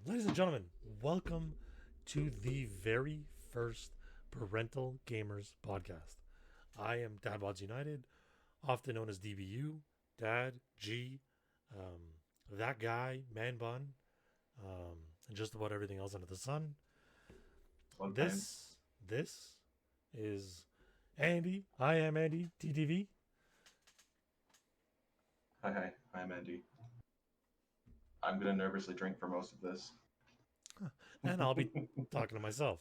Ladies and gentlemen, welcome to the very first Parental Gamers Podcast. I am DadBods United, often known as DBU, Dad, G, that guy, Man Bun, and just about everything else under the sun. Sometimes. This is Andy. I am Andy, TTV. Hi, I'm Andy. I'm gonna nervously drink for most of this. And I'll be talking to myself.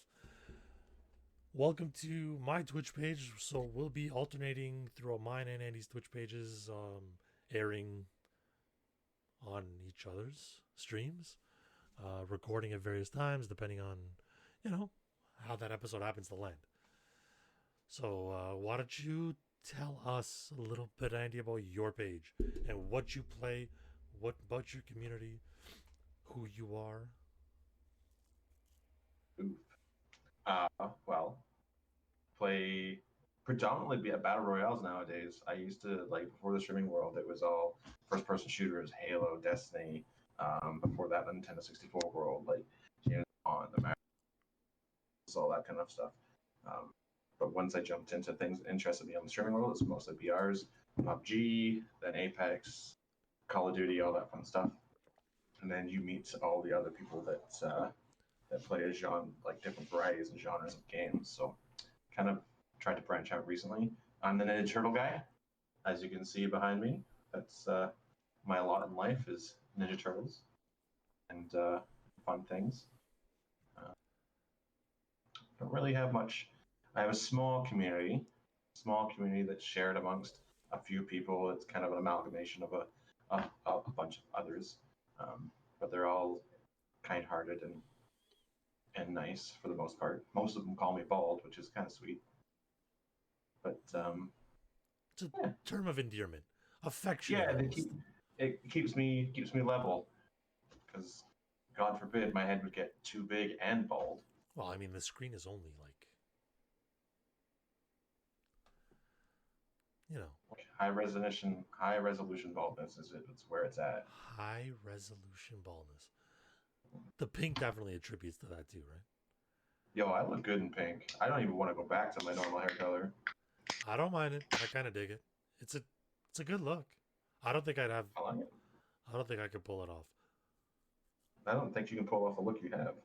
Welcome to my Twitch page. So we'll be alternating throughout mine and Andy's Twitch pages, airing on each other's streams, recording at various times depending on, how that episode happens to land. So why don't you tell us a little bit, Andy, about your page and what you play, what about your community, who you are. Oof. Well, play predominantly battle royales nowadays. I used to before the streaming world. It was all first-person shooters, Halo, Destiny. Before that, the Nintendo 64 world, on the map, all that kind of stuff. But once I jumped into things that interested me on the streaming world, it's mostly BRs, PUBG, then Apex, Call of Duty, all that fun stuff. And then you meet all the other people that play a genre, like different varieties and genres of games. So kind of tried to branch out recently. I'm the Ninja Turtle guy. As you can see behind me, that's my lot in life is Ninja Turtles and fun things. Don't really have much. I have a small community that's shared amongst a few people. It's kind of an amalgamation of a bunch of others, but they're all kind-hearted and nice for the most part. Most of them call me bald, which is kind of sweet. But It's a term of endearment, affection. yeah, it keeps me level, because God forbid my head would get too big and bald. Well, I mean, the screen is only High resolution baldness it's where it's at. high resolution baldness. The pink definitely attributes to that too, right? Yo, I look good in pink. I don't even want to go back to my normal hair color. I don't mind it. I kind of dig it. It's a good look. I don't think I'd have. I like it. I don't think I could pull it off. I don't think you can pull off the look you have.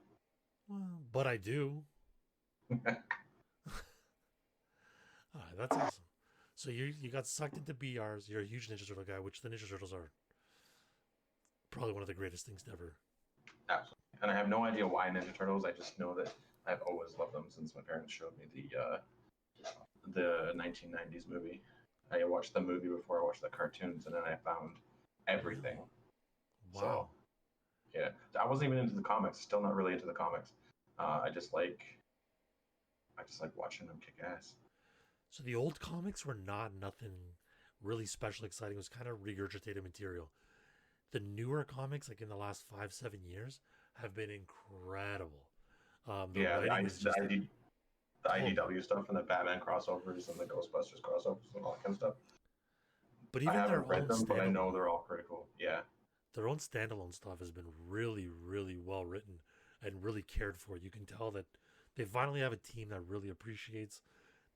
Well, but I do. All right, that's awesome. So you got sucked into BRs. You're a huge Ninja Turtle guy, which the Ninja Turtles are probably one of the greatest things to ever. Absolutely. And I have no idea why Ninja Turtles. I just know that I've always loved them since my parents showed me the 1990s movie. I watched the movie before I watched the cartoons, and then I found everything. Wow. So, yeah, I wasn't even into the comics. Still not really into the comics. I just like watching them kick ass. So the old comics were nothing really special, exciting. It was kind of regurgitated material. The newer comics, like in the last 5-7 years, have been incredible. The IDW stuff and the Batman crossovers and the Ghostbusters crossovers and all that kind of stuff. But I even their haven't read own them, but I know they're all critical. Yeah. Their own standalone stuff has been really, really well written and really cared for. You can tell that they finally have a team that really appreciates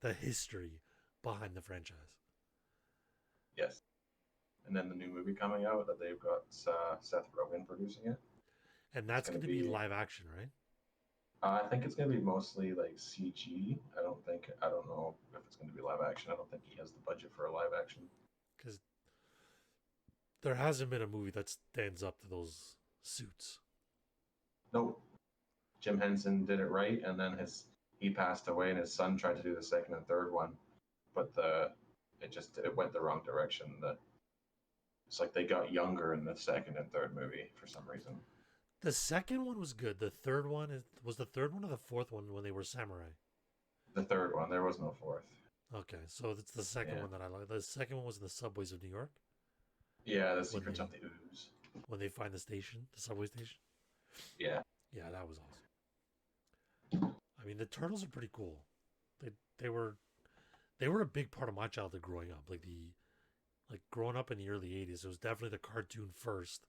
the history behind the franchise. Yes. And then the new movie coming out that they've got Seth Rogen producing it. And that's going to be live action, right? I think it's going to be mostly like CG. I don't know if it's going to be live action. I don't think he has the budget for a live action. Because there hasn't been a movie that stands up to those suits. Nope. Jim Henson did it right, and then he passed away, and his son tried to do the second and third one, but it went the wrong direction. It's like they got younger in the second and third movie for some reason. The second one was good. The third one was the third one or the fourth one when they were samurai? The third one. There was no fourth. Okay, so it's the second one that I like. The second one was in the subways of New York. Yeah, the Secrets of the Ooze. When they find the subway station. Yeah. Yeah, that was awesome. I mean, the turtles are pretty cool. They were a big part of my childhood growing up. Growing up in the early '80s, it was definitely the cartoon first.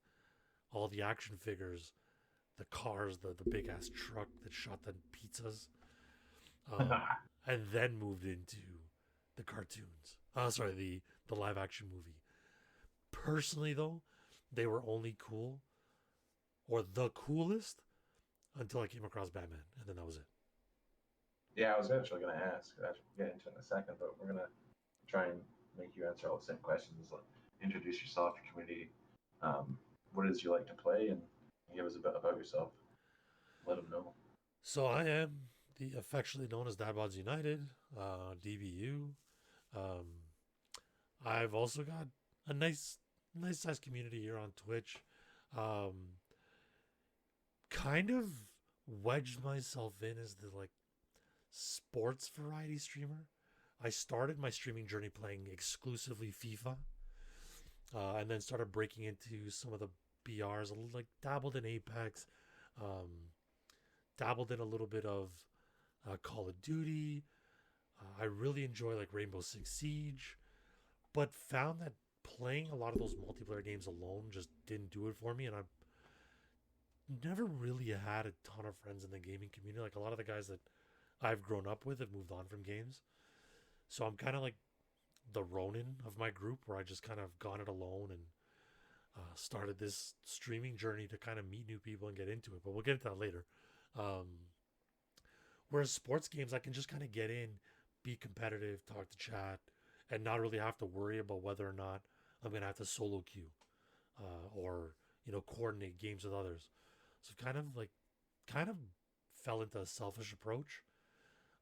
All the action figures, the cars, the big ass truck that shot the pizzas, um, and then moved into the cartoons. Sorry, the live action movie. Personally, though, they were only cool or the coolest until I came across Batman, and then that was it. Yeah, I was actually going to ask. We'll get into it in a second, but we're going to try and make you answer all the same questions. Like, introduce yourself, your community, what it is you like to play, and give us a bit about yourself. Let them know. So I am the affectionately known as DadBods United, DBU. Um, I've also got a nice sized community here on Twitch. Um, kind of wedged myself in as the like sports variety streamer. I started my streaming journey playing exclusively FIFA, and then started breaking into some of the BRs. Like dabbled in Apex, um, dabbled in a little bit of Call of Duty. I really enjoy like Rainbow Six Siege, but found that playing a lot of those multiplayer games alone just didn't do it for me, and I never really had a ton of friends in the gaming community. Like a lot of the guys that I've grown up with have moved on from games, so I'm kind of like the Ronin of my group, where I just kind of gone it alone and started this streaming journey to kind of meet new people and get into it. But we'll get into that later. Whereas sports games, I can just kind of get in, be competitive, talk to chat, and not really have to worry about whether or not I'm gonna have to solo queue or coordinate games with others. So kind of fell into a selfish approach.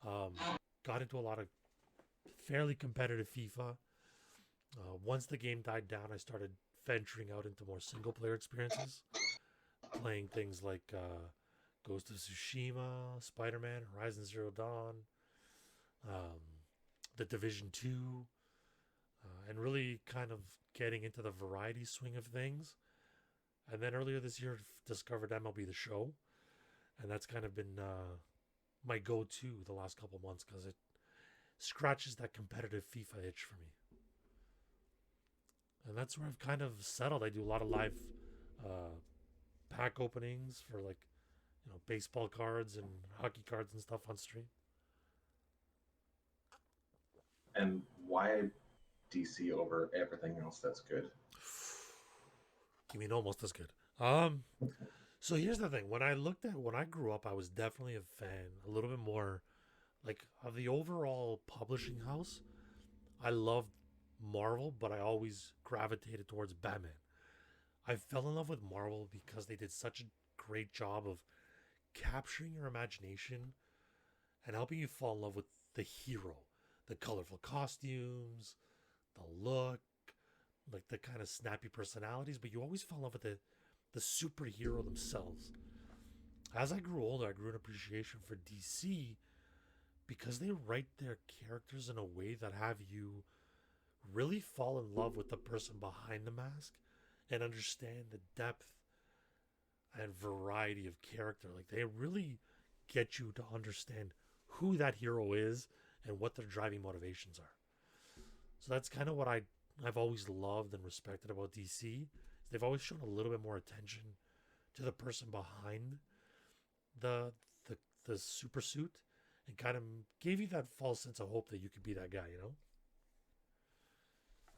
Got into a lot of fairly competitive FIFA. Once the game died down, I started venturing out into more single player experiences, playing things like Ghost of Tsushima, Spider-Man, Horizon Zero Dawn, The Division 2, and really kind of getting into the variety swing of things. And then earlier this year, discovered MLB The Show, and that's kind of been my go-to the last couple months because it scratches that competitive FIFA itch for me. And that's where I've kind of settled. I do a lot of live pack openings for like baseball cards and hockey cards and stuff on stream. And why DC over everything else that's good? You mean almost as good. So here's the thing. When I grew up, I was definitely a fan, a little bit more like of the overall publishing house. I loved Marvel, but I always gravitated towards Batman. I fell in love with Marvel because they did such a great job of capturing your imagination and helping you fall in love with the hero, the colorful costumes, the look, like the kind of snappy personalities, but you always fell in love with the superhero themselves. As I grew older, I grew an appreciation for DC because they write their characters in a way that have you really fall in love with the person behind the mask and understand the depth and variety of character. Like they really get you to understand who that hero is and what their driving motivations are. So that's kind of what I've always loved and respected about DC. They've always shown a little bit more attention to the person behind the super suit and kind of gave you that false sense of hope that you could be that guy,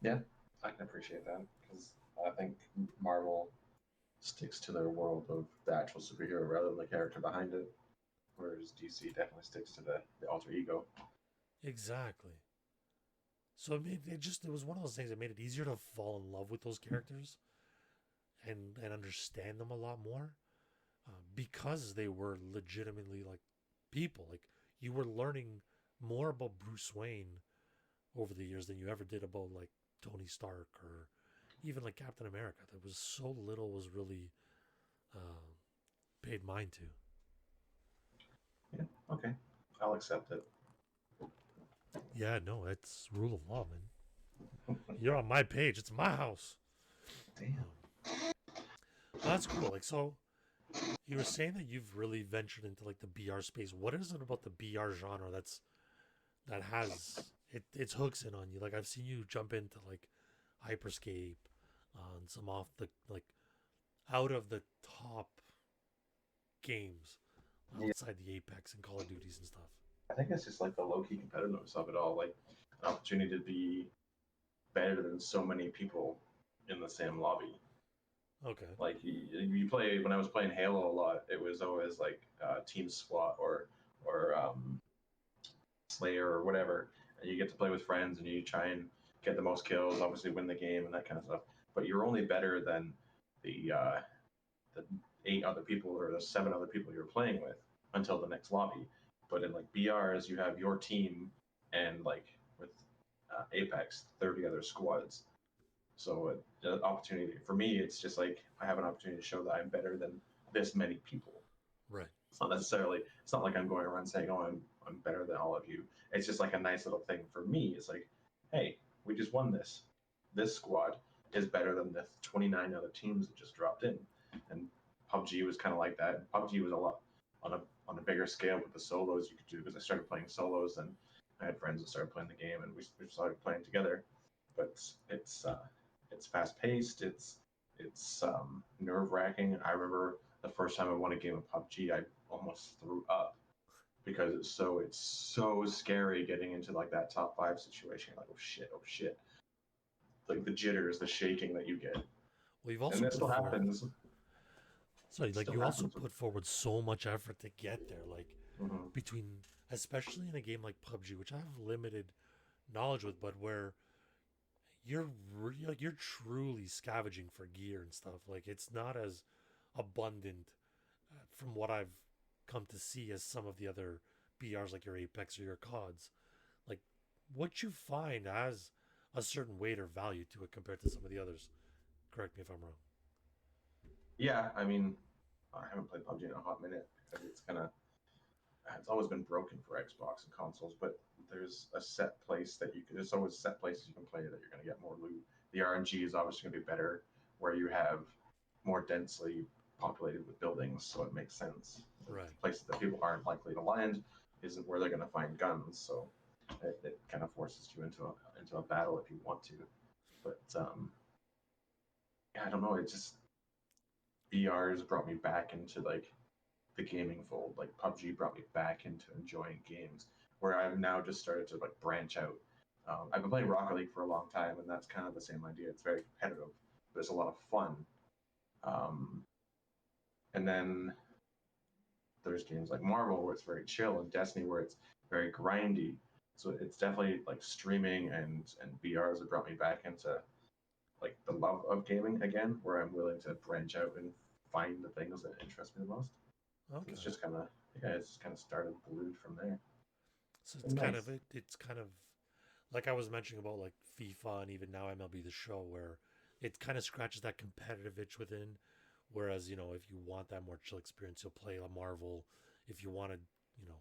Yeah, I can appreciate that because I think Marvel sticks to their world of the actual superhero rather than the character behind it, whereas DC definitely sticks to the alter ego. Exactly. So it was one of those things that made it easier to fall in love with those characters and understand them a lot more because they were legitimately like people. Like you were learning more about Bruce Wayne over the years than you ever did about like Tony Stark or even like Captain America. There was so little was really paid mind to. Yeah, okay. I'll accept it. Yeah, no, it's rule of law, man. You're on my page. It's my house. Damn. That's cool. Like, so you were saying that you've really ventured into like the BR space. What is it about the BR genre that has its hooks in on you? Like I've seen you jump into like Hyperscape, and some off the like out of the top games Yeah, outside the Apex and Call of Duties and stuff. I think it's just like the low key competitiveness of it all, like an opportunity to be better than so many people in the same lobby. Okay. Like you play when I was playing Halo a lot, it was always like Team SWAT or Slayer or whatever, and you get to play with friends and you try and get the most kills, obviously win the game and that kind of stuff. But you're only better than the 8 other people or the 7 other people you're playing with until the next lobby. But in like BRs, you have your team and like with Apex, 30 other squads. So the opportunity for me, it's just like I have an opportunity to show that I'm better than this many people. Right. It's not necessarily. It's not like I'm going around saying, "Oh, I'm better than all of you." It's just like a nice little thing for me. It's like, hey, we just won this. This squad is better than the 29 other teams that just dropped in. And PUBG was kind of like that. PUBG was a lot on a bigger scale with the solos you could do because I started playing solos and I had friends that started playing the game and we started playing together. But it's fast paced. It's nerve wracking. I remember the first time I won a game of PUBG, I almost threw up because it's so scary getting into like that top 5 situation. Like oh shit, like the jitters, the shaking that you get, Well, you've and also this put still forward. happens. Sorry, It like still you also happens. put forward so much effort to get there. Like Mm-hmm. between, especially in a game like PUBG, which I have limited knowledge with, but where like you're truly scavenging for gear and stuff. Like it's not as abundant from what I've come to see as some of the other BRs like your Apex or your CODs. Like what you find has a certain weight or value to it compared to some of the others. Correct me if I'm wrong. Yeah, I mean, I haven't played PUBG in a hot minute because it's always been broken for Xbox and consoles, but there's a set place that you can. There's always set places you can play that you're going to get more loot. The RNG is obviously going to be better where you have more densely populated with buildings, so it makes sense. The Right. places that people aren't likely to land isn't where they're going to find guns, so it kind of forces you into a battle if you want to. But yeah, I don't know. It just BRs brought me back into like the gaming fold. Like PUBG brought me back into enjoying games, where I've now just started to like branch out. I've been playing Rocket League for a long time, and that's kind of the same idea. It's very competitive, but it's a lot of fun. Um, and then there's games like Marvel where it's very chill, and Destiny where it's very grindy. So it's definitely like streaming and BRs have brought me back into like the love of gaming again, where I'm willing to branch out and find the things that interest me the most. Okay. It's just kind of yeah, it's kind of started ballooned from there. So It's it's been kind nice. of it's kind of like I was mentioning about like FIFA and even now MLB the Show, where it kind of scratches that competitive itch within. Whereas if you want that more chill experience, you'll play a Marvel. If you want to, you know,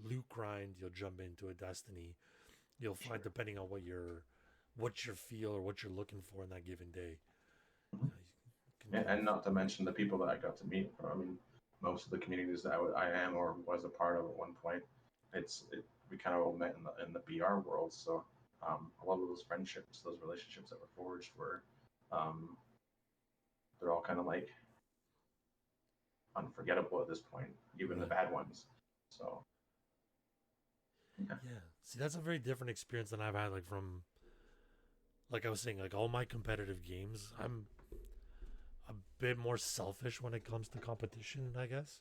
loot grind, you'll jump into a Destiny. You'll find Sure. depending on what your feel or what you're looking for in that given day. Mhm. You can Yeah, kind of and not to mention the people that I got to meet. I mean, most of the communities that I am or was a part of at one point, we kind of all met in the BR world. So a lot of those friendships, those relationships that were forged were, um, they're all kind of like unforgettable at this point, even the right. bad ones. So yeah, Yeah. See, that's a very different experience than I've had. Like I was saying, like all my competitive games, I'm a bit more selfish when it comes to competition, I guess,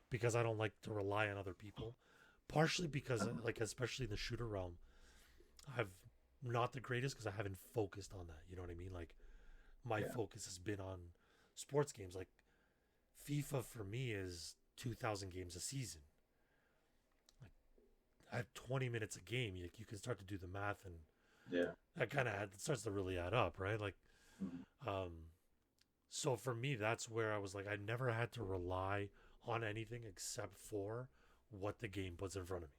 because I don't like to rely on other people. Partially because, like, especially in the shooter realm, I've not the greatest because I haven't focused on that. You know what I mean? Like, my yeah, focus has been on sports games. Like, FIFA for me is 2,000 games a season. Like, at 20 minutes a game, you can start to do the math, and yeah. that kind of starts to really add up, right? Like, Mhm. um, so for me, that's where I was like, I never had to rely on anything except for what the game puts in front of me.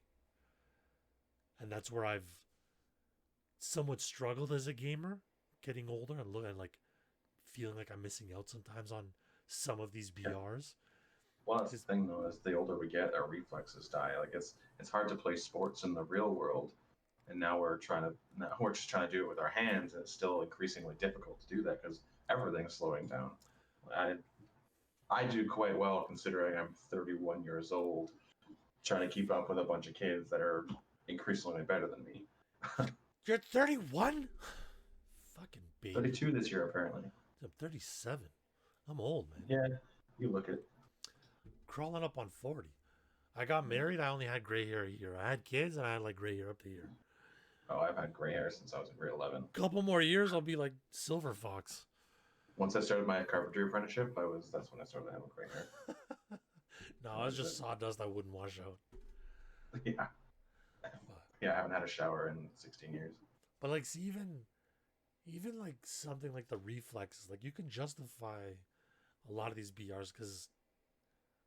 And that's where I've somewhat struggled as a gamer, getting older and like feeling like I'm missing out sometimes on some of these Yeah. BRs. Well, that's Because the thing though. As the older we get, our reflexes die. Like it's hard to play sports in the real world, and now we're just trying to do it with our hands, and it's still increasingly difficult to do that because everything's slowing down. I I do quite well considering I'm 31 years old, trying to keep up with a bunch of kids that are increasingly better than me. You're 31? Fucking baby. 32 this year, apparently. I'm 37. I'm old, man. Yeah, you look at Crawling up on 40. I got married. I only had gray hair a year. I had kids, and I had like gray hair up to here. Oh, I've had gray hair since I was in grade 11. Couple more years, I'll be like Silver Fox. Once I started my carpentry apprenticeship, that's when I started having gray hair. No, I was just sawdust I wouldn't wash out. Yeah. Yeah, I haven't had a shower in 16 years. But like, see, even like something like the reflexes, like you can justify a lot of these BRs because,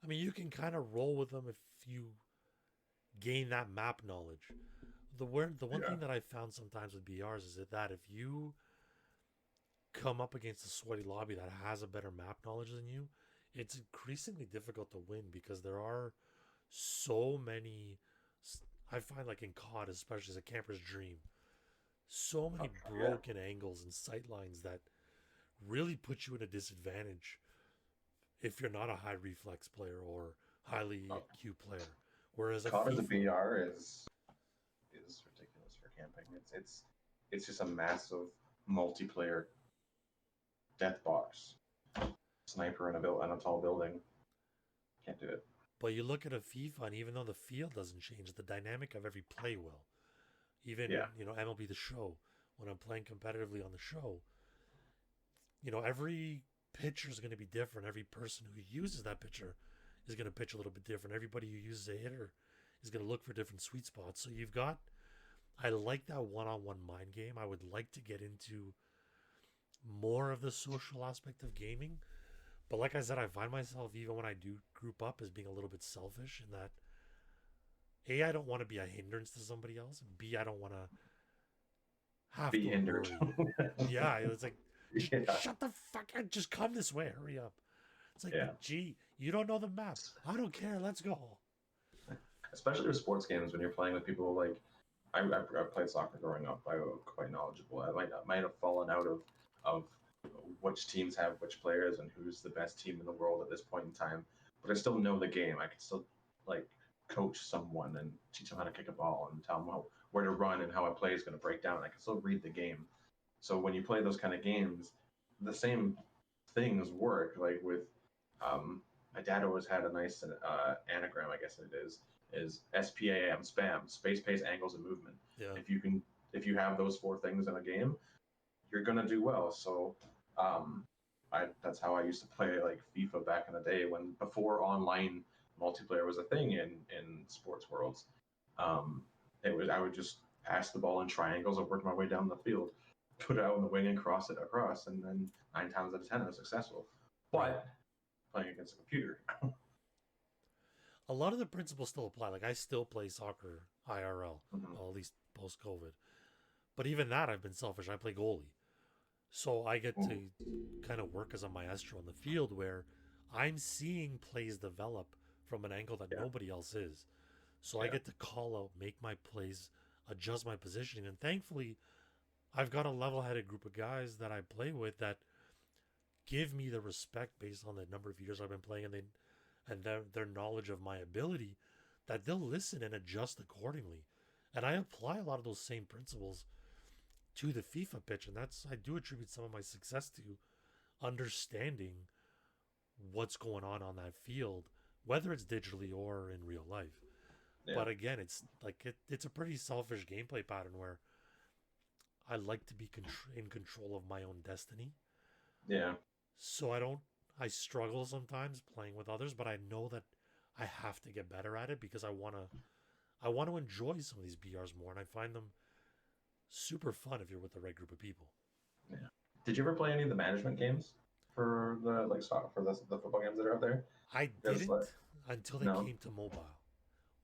I mean, you can kind of roll with them if you gain that map knowledge. The one thing that I found sometimes with BRs is that if you come up against a sweaty lobby that has a better map knowledge than you, it's increasingly difficult to win because there are so many. I find like in COD, especially as a camper's dream, so many broken angles and sight lines that really put you in a disadvantage if you're not a high reflex player or highly EQ player. Whereas COD as a BR is ridiculous for camping. It's just a massive multiplayer death box. Sniper in a tall building. Can't do it. But you look at a FIFA, and even though the field doesn't change, the dynamic of every play will. Even MLB The Show, when I'm playing competitively on the show, every pitcher is going to be different. Every person who uses that pitcher is going to pitch a little bit different. Everybody who uses a hitter is going to look for different sweet spots. So I like that one-on-one mind game. I would like to get into more of the social aspect of gaming. But like I said, I find myself, even when I do group up, as being a little bit selfish in that, A, I don't want to be a hindrance to somebody else, and B, I don't want to have be to hindered. Yeah, it's like, shut the fuck up, just come this way, hurry up. It's like, gee, you don't know the map. I don't care, let's go. Especially with sports games, when you're playing with people like, I played soccer growing up. I was quite knowledgeable. I might have fallen out of which teams have which players and who's the best team in the world at this point in time. But I still know the game. I can still like coach someone and teach them how to kick a ball and tell them where to run and how a play is going to break down. I can still read the game. So when you play those kind of games, the same things work. Like with my dad always had a nice anagram, I guess it is SPAM, spam, space, pace, angles, and movement. Yeah. If you have those four things in a game, you're gonna do well. So that's how I used to play like FIFA back in the day, before online multiplayer was a thing in sports worlds. I would just pass the ball in triangles and work my way down the field, put it out on the wing and cross it across, and then 9 times out of 10 I was successful. But playing against a computer. A lot of the principles still apply. Like I still play soccer IRL, well, at least post-COVID. But even that, I've been selfish. I play goalie. So I get to kind of work as a maestro in the field where I'm seeing plays develop from an angle that nobody else is. So I get to call out, make my plays, adjust my positioning. And thankfully, I've got a level-headed group of guys that I play with that give me the respect based on the number of years I've been playing and their knowledge of my ability, that they'll listen and adjust accordingly. And I apply a lot of those same principles to the FIFA pitch, and I do attribute some of my success to understanding what's going on that field, whether it's digitally or in real life. Yeah. But again, it's like it's a pretty selfish gameplay pattern where I like to be in control of my own destiny. Yeah. So I struggle sometimes playing with others, but I know that I have to get better at it because I want to enjoy some of these BRs more, and I find them super fun if you're with the right group of people. Yeah. Did you ever play any of the management games for the the football games that are out there? I didn't until they came to mobile.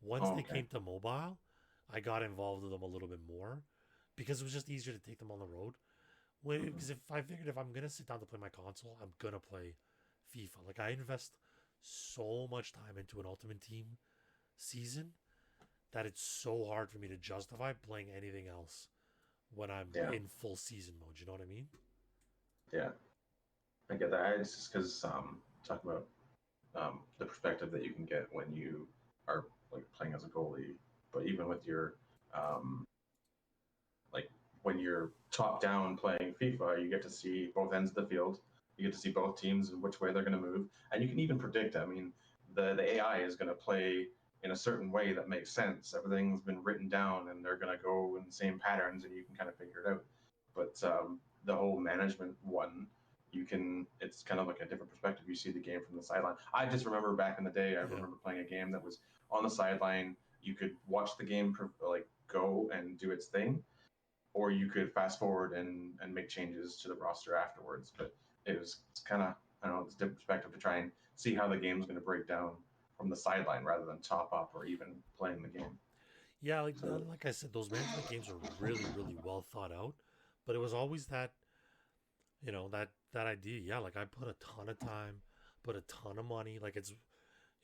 Once they came to mobile, I got involved with them a little bit more because it was just easier to take them on the road. Because if I figured if I'm gonna sit down to play my console, I'm gonna play FIFA. Like I invest so much time into an Ultimate Team season that it's so hard for me to justify playing anything else when I'm in full season mode. You know what I mean? Yeah, I get that. It's just because talking about the perspective that you can get when you are like playing as a goalie. But even with your um, like when you're top down playing FIFA, you get to see both ends of the field. You get to see both teams and which way they're going to move, and you can even predict. I mean, the AI is going to play in a certain way that makes sense. Everything's been written down, and they're going to go in the same patterns, and you can kind of figure it out. But the whole management one, you can. It's kind of like a different perspective. You see the game from the sideline. I just remember back in the day. I Yeah. remember playing a game that was on the sideline. You could watch the game like go and do its thing, or you could fast forward and make changes to the roster afterwards. But it was kind of, I don't know, it's a different perspective to try and see how the game's going to break down from the sideline rather than top up or even playing the game. Yeah, like So like I said, those management games are really, really well thought out. But it was always that, that idea. Yeah, like I put a ton of time, put a ton of money. Like it's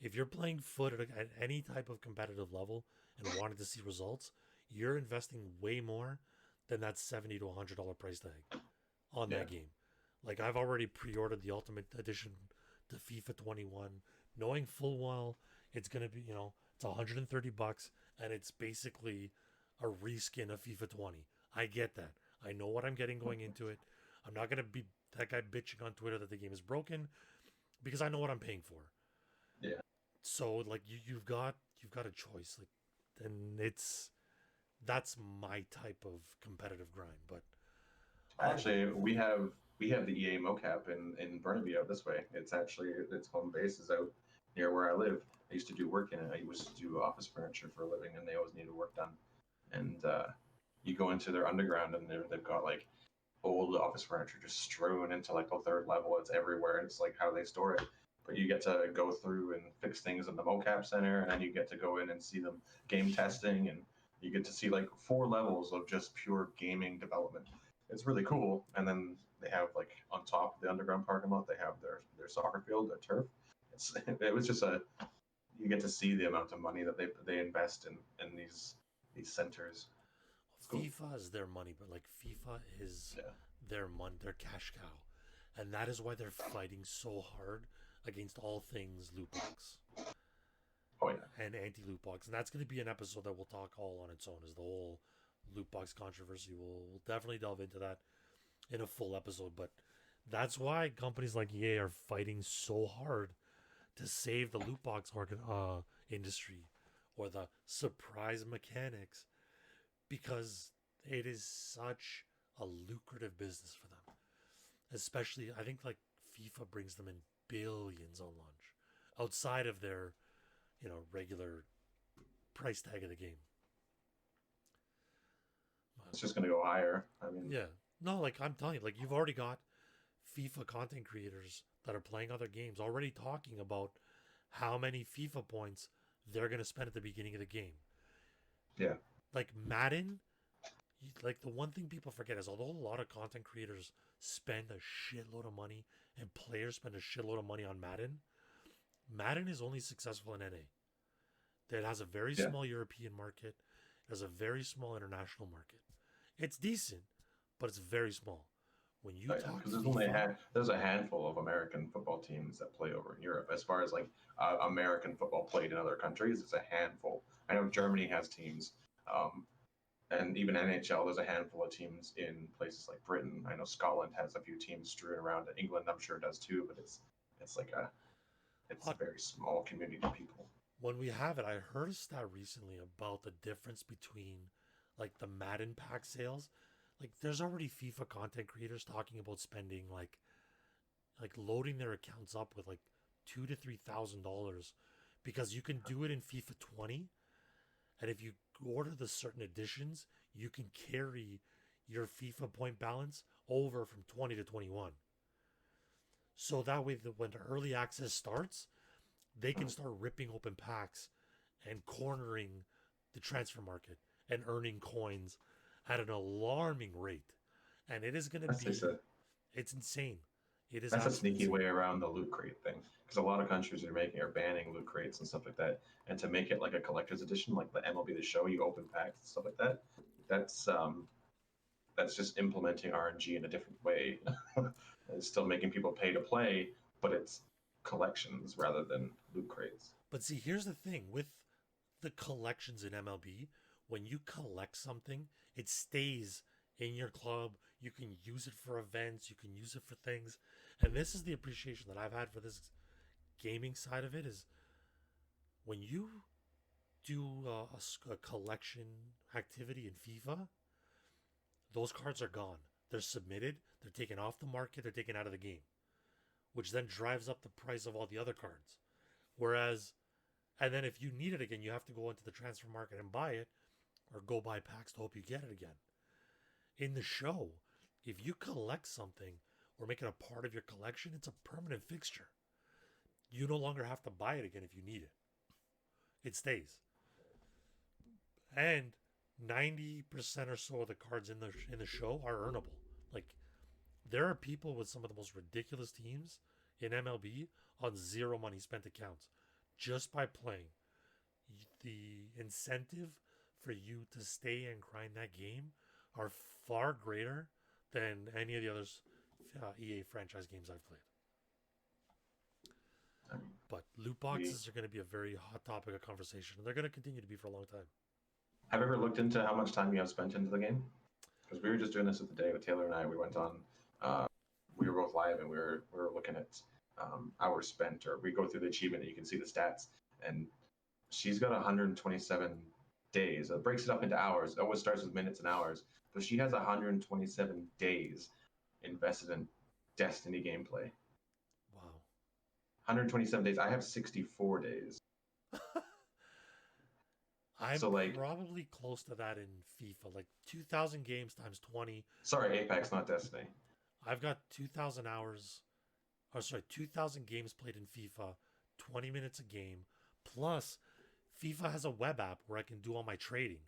if you're playing foot at any type of competitive level and wanted to see results, you're investing way more than that $70 to $100 price tag on yeah, that game. Like I've already pre-ordered the Ultimate Edition to FIFA 21, knowing full well it's gonna be, it's $130, and it's basically a reskin of FIFA 20. I get that. I know what I'm getting going into it. I'm not gonna be that guy bitching on Twitter that the game is broken because I know what I'm paying for. yeah. So like you've got a choice. Like, and that's my type of competitive grind. But Actually, we have the EA mocap in Burnaby out this way. It's actually its home base is out near where I live. I used to do work in it. I used to do office furniture for a living, and they always needed work done. And you go into their underground, and they've got like old office furniture just strewn into like the third level. It's everywhere. It's like how they store it. But you get to go through and fix things in the mocap center, and then you get to go in and see them game testing, and you get to see like 4 levels of just pure gaming development. It's really cool. And then they have like on top of the underground parking lot, they have their soccer field, their turf. It was just a you get to see the amount of money that they invest in these centers. It's cool. FIFA is their money, but like FIFA is Yeah. their money, their cash cow, and that is why they're fighting so hard against all things loot box Oh yeah. and anti loot box, and that's going to be an episode that we'll talk all on its own. Is the whole loot box controversy? We'll definitely delve into that in a full episode, but that's why companies like EA are fighting so hard to save the loot box industry or the surprise mechanics because it is such a lucrative business for them. Especially, I think like FIFA brings them in billions on launch outside of their, regular price tag of the game. It's just going to go higher. I mean, Yeah. No, like I'm telling you, like you've already got FIFA content creators that are playing other games already talking about how many FIFA points they're going to spend at the beginning of the game. yeah. Like Madden, like the one thing people forget is although a lot of content creators spend a shitload of money and players spend a shitload of money on Madden is only successful in NA. That has a very Yeah. small European market, it has a very small international market. It's decent, but it's very small. When you talk Because FIFA, there's a handful of American football teams that play over in Europe. As far as like American football played in other countries, it's a handful. I know Germany has teams, um, and even NHL. There's a handful of teams in places like Britain. I know Scotland has a few teams strewn around. England, I'm sure, does too. But it's like it's a uh, very small community of people. when we have it, I heard a stat recently about the difference between like the Madden pack sales. Like there's already FIFA content creators talking about spending like loading their accounts up with like $2,000 to $3,000 because you can do it in FIFA 20, and if you order the certain editions, you can carry your FIFA point balance over from 20 to 21. So that way, when the early access starts, they can start ripping open packs and cornering the transfer market and earning coins at an alarming rate. And it is going to That's just be, it's insane. It is that's a absolutely sneaky insane. way around the loot crate thing because a lot of countries are banning loot crates and stuff like that, and to make it like a collector's edition, like the MLB The Show, you open packs and stuff like that. That's um, that's just implementing RNG in a different way. It's still making people pay to play, but it's collections rather than loot crates. But see, here's the thing with the collections in MLB. When you collect something, it stays in your club. You can use it for events. You can use it for things. And this is the appreciation that I've had for this gaming side of it is when you do a collection activity in FIFA, those cards are gone. They're submitted. They're taken off the market. They're taken out of the game, which then drives up the price of all the other cards. Whereas, and then if you need it again, you have to go into the transfer market and buy it or go buy packs to hope you get it again. In the show, if you collect something or make it a part of your collection, it's a permanent fixture. You no longer have to buy it again if you need it. It stays. And 90% or so of the cards in the show are earnable. Like, there are people with some of the most ridiculous teams in MLB on zero money spent accounts just by playing. The incentive for you to stay and grind that game are far greater than any of the other EA franchise games I've played. But loot boxes are going to be a very hot topic of conversation, and they're going to continue to be for a long time. Have you ever looked into how much time you have spent into the game? Because we were just doing this the day with Taylor and I. We went on, we were both live, and we were looking at hours spent, or we go through the achievement, and you can see the stats. And she's got 127 days. It breaks it up into hours. It always starts with minutes and hours, but she has 127 days invested in Destiny gameplay. Wow. 127 days. I have 64 days. I'm probably close to that in FIFA, like 2,000 games times 20. Sorry, Apex, not Destiny. I've got 2,000 hours, 2,000 games played in FIFA, 20 minutes a game. Plus, FIFA has a web app where I can do all my trading.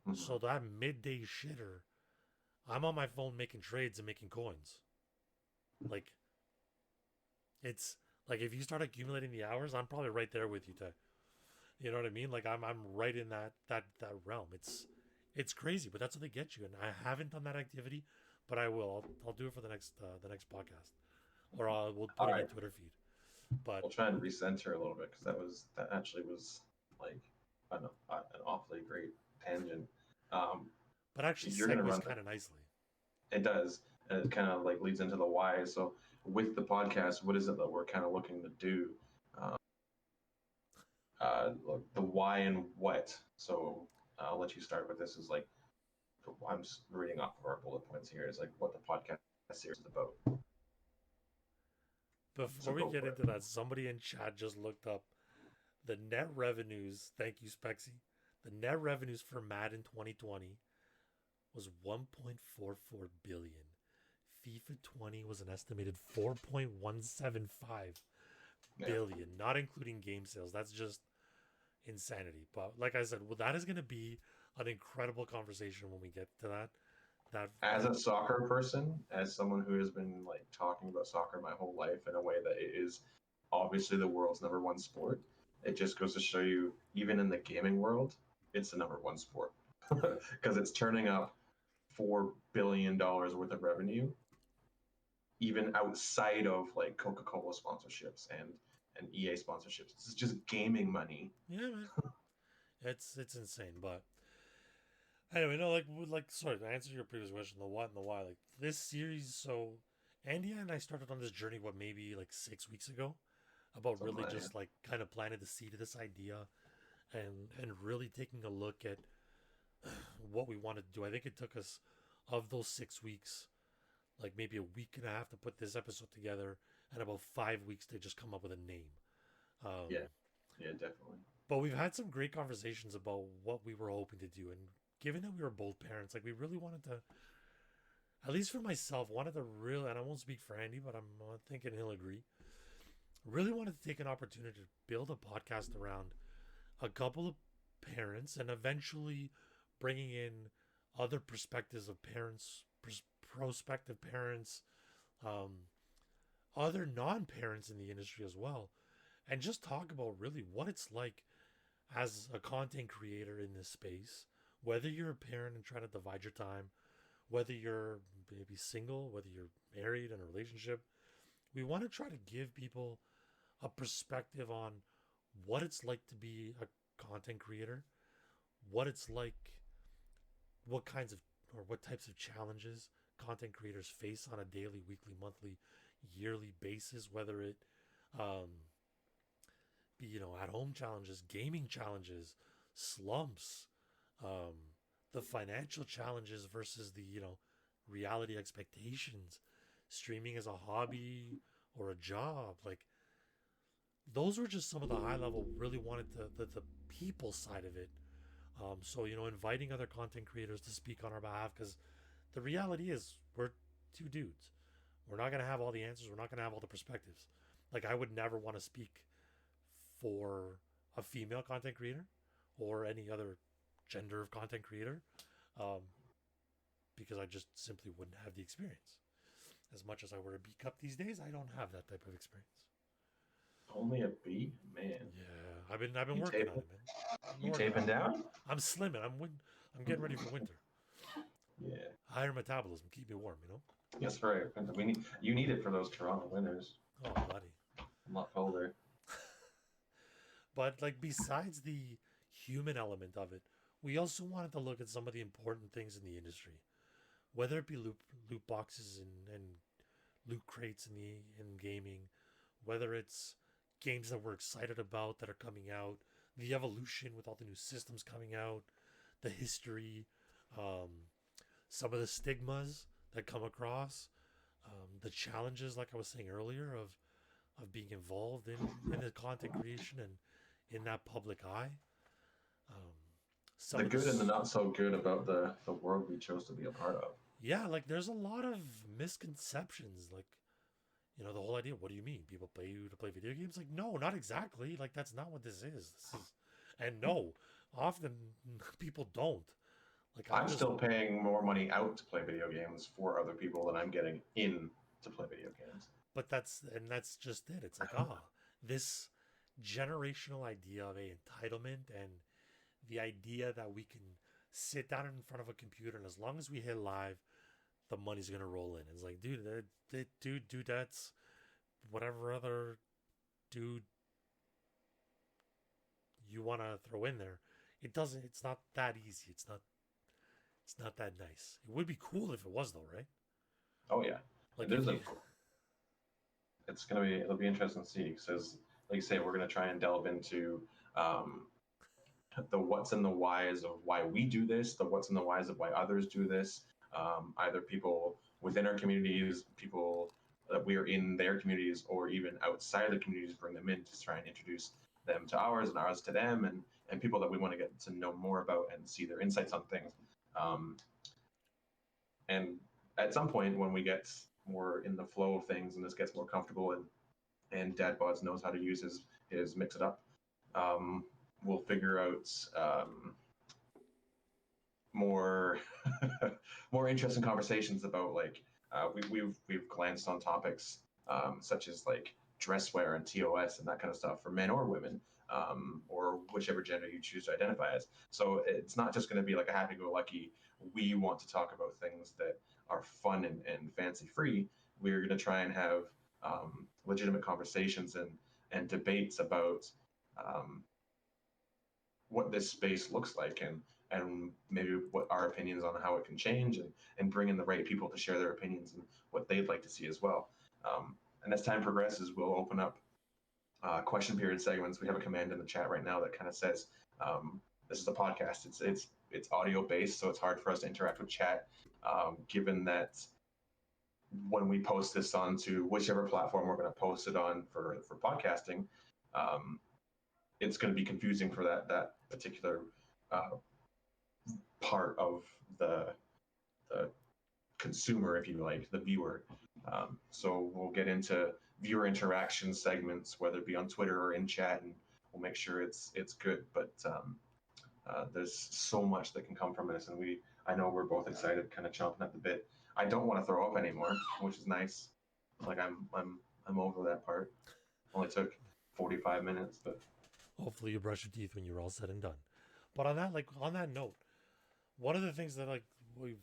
Mm-hmm. So that midday shitter, I'm on my phone making trades and making coins. Like, it's like if you start accumulating the hours, I'm probably right there with you, Ty. You know what I mean? Like I'm right in that realm. It's crazy, but that's what they get you. And I haven't done that activity, but I will. I'll do it for the next podcast, or we'll put it in the Twitter feed. But we'll try and recenter a little bit because that actually was like I don't know an awfully great tangent. But actually segues kind of nicely. It does, and it kind of like leads into the why. So with the podcast, what is it that we're kind of looking to do? The why and what. So I'll let you start with this. Is like I'm just reading off of our bullet points here. Is like what the podcast series is about. Before we get into that, somebody in chat just looked up the net revenues. Thank you, Spexy. The net revenues for Madden 2020 was 1.44 billion. FIFA 20 was an estimated 4.175 billion, not including game sales. That's just insanity. But like I said, well, that is going to be an incredible conversation when we get to that. As a soccer person, as someone who has been like talking about soccer my whole life in a way that it is obviously the world's number one sport, it just goes to show you, even in the gaming world, it's the number one sport because it's turning up $4 billion worth of revenue, even outside of like Coca-Cola sponsorships and EA sponsorships. It's just gaming money. Yeah, man. It's insane. But anyway, no, sorry, to answer your previous question, the what and the why, like this series. So Andy and I started on this journey, maybe like 6 weeks ago, about something really just like kind of planted the seed of this idea and really taking a look at what we wanted to do. I think it took us, of those 6 weeks, like maybe a week and a half to put this episode together, and about 5 weeks to just come up with a name. Yeah, definitely. But we've had some great conversations about what we were hoping to do, and given that we were both parents, like we really wanted to, at least for myself, wanted to really, and I won't speak for Andy, but I'm thinking he'll agree, really wanted to take an opportunity to build a podcast around a couple of parents and eventually bringing in other perspectives of parents, prospective parents, other non-parents in the industry as well, and just talk about really what it's like as a content creator in this space, whether you're a parent and trying to divide your time, whether you're maybe single, whether you're married in a relationship. We want to try to give people a perspective on what it's like to be a content creator, what it's like, what kinds of or what types of challenges content creators face on a daily, weekly, monthly, yearly basis, whether it um, be, at home challenges, gaming challenges, slumps, um, the financial challenges versus the, reality expectations, streaming as a hobby or a job. Like, those were just some of the high level, really wanted the people side of it. So, inviting other content creators to speak on our behalf, because the reality is we're two dudes. We're not going to have all the answers. We're not going to have all the perspectives. Like, I would never want to speak for a female content creator or any other gender of content creator, um, because I just simply wouldn't have the experience. As much as I wear a B cup these days, I don't have that type of experience. Only a B, man. Yeah, I've been working on it, man. You taping down? I'm slimming. I'm getting ready for winter. Yeah. Higher metabolism, keep me warm. That's right. You need it for those Toronto winters. Oh, buddy. A lot colder. But like, besides the human element of it, we also wanted to look at some of the important things in the industry, whether it be loot boxes and loot crates in gaming, whether it's games that we're excited about that are coming out, the evolution with all the new systems coming out, the history, some of the stigmas that come across, the challenges, like I was saying earlier, of being involved in the content creation and in that public eye. The good and the not so good about the world we chose to be a part of. Yeah, like, there's a lot of misconceptions. Like, the whole idea, what do you mean? People pay you to play video games? Like, no, not exactly. Like, that's not what this is. And no, often people don't. Like, I'm still paying more money out to play video games for other people than I'm getting in to play video games. But that's just it. It's like, this generational idea of a entitlement, and the idea that we can sit down in front of a computer and as long as we hit live, the money's gonna roll in. It's like, dude, that's whatever other dude you want to throw in there. It's not that easy. It's not that nice. It would be cool if it was, though, right? Oh yeah, like, it'll be interesting to see, because like you say, we're gonna try and delve into the what's and the whys of why we do this, the what's and the whys of why others do this, either people within our communities, people that we're in their communities, or even outside the communities, bring them in to try and introduce them to ours and ours to them, and people that we want to get to know more about and see their insights on things. And at some point, when we get more in the flow of things and this gets more comfortable, and DadBods knows how to use his mix it up, we'll figure out more more interesting conversations about, like, we've glanced on topics such as like dress wear and TOS and that kind of stuff for men or women, or whichever gender you choose to identify as. So it's not just going to be like a happy-go-lucky, we want to talk about things that are fun and fancy-free. We're going to try and have legitimate conversations and debates about what this space looks like, and maybe what our opinions on how it can change, and bring in the right people to share their opinions and what they'd like to see as well. And as time progresses, we'll open up question period segments. We have a command in the chat right now that kind of says, this is a podcast. It's audio based, so it's hard for us to interact with chat, given that when we post this onto whichever platform we're going to post it on for podcasting, it's going to be confusing for that particular part of the consumer, if you like, the viewer. So we'll get into viewer interaction segments, whether it be on Twitter or in chat, and we'll make sure it's good. But there's so much that can come from this, and I know we're both excited, kind of chomping at the bit. I don't want to throw up anymore, which is nice. Like, I'm over that part. Only took 45 minutes, but hopefully you brush your teeth when you're all said and done. But on that note, one of the things that, like, we've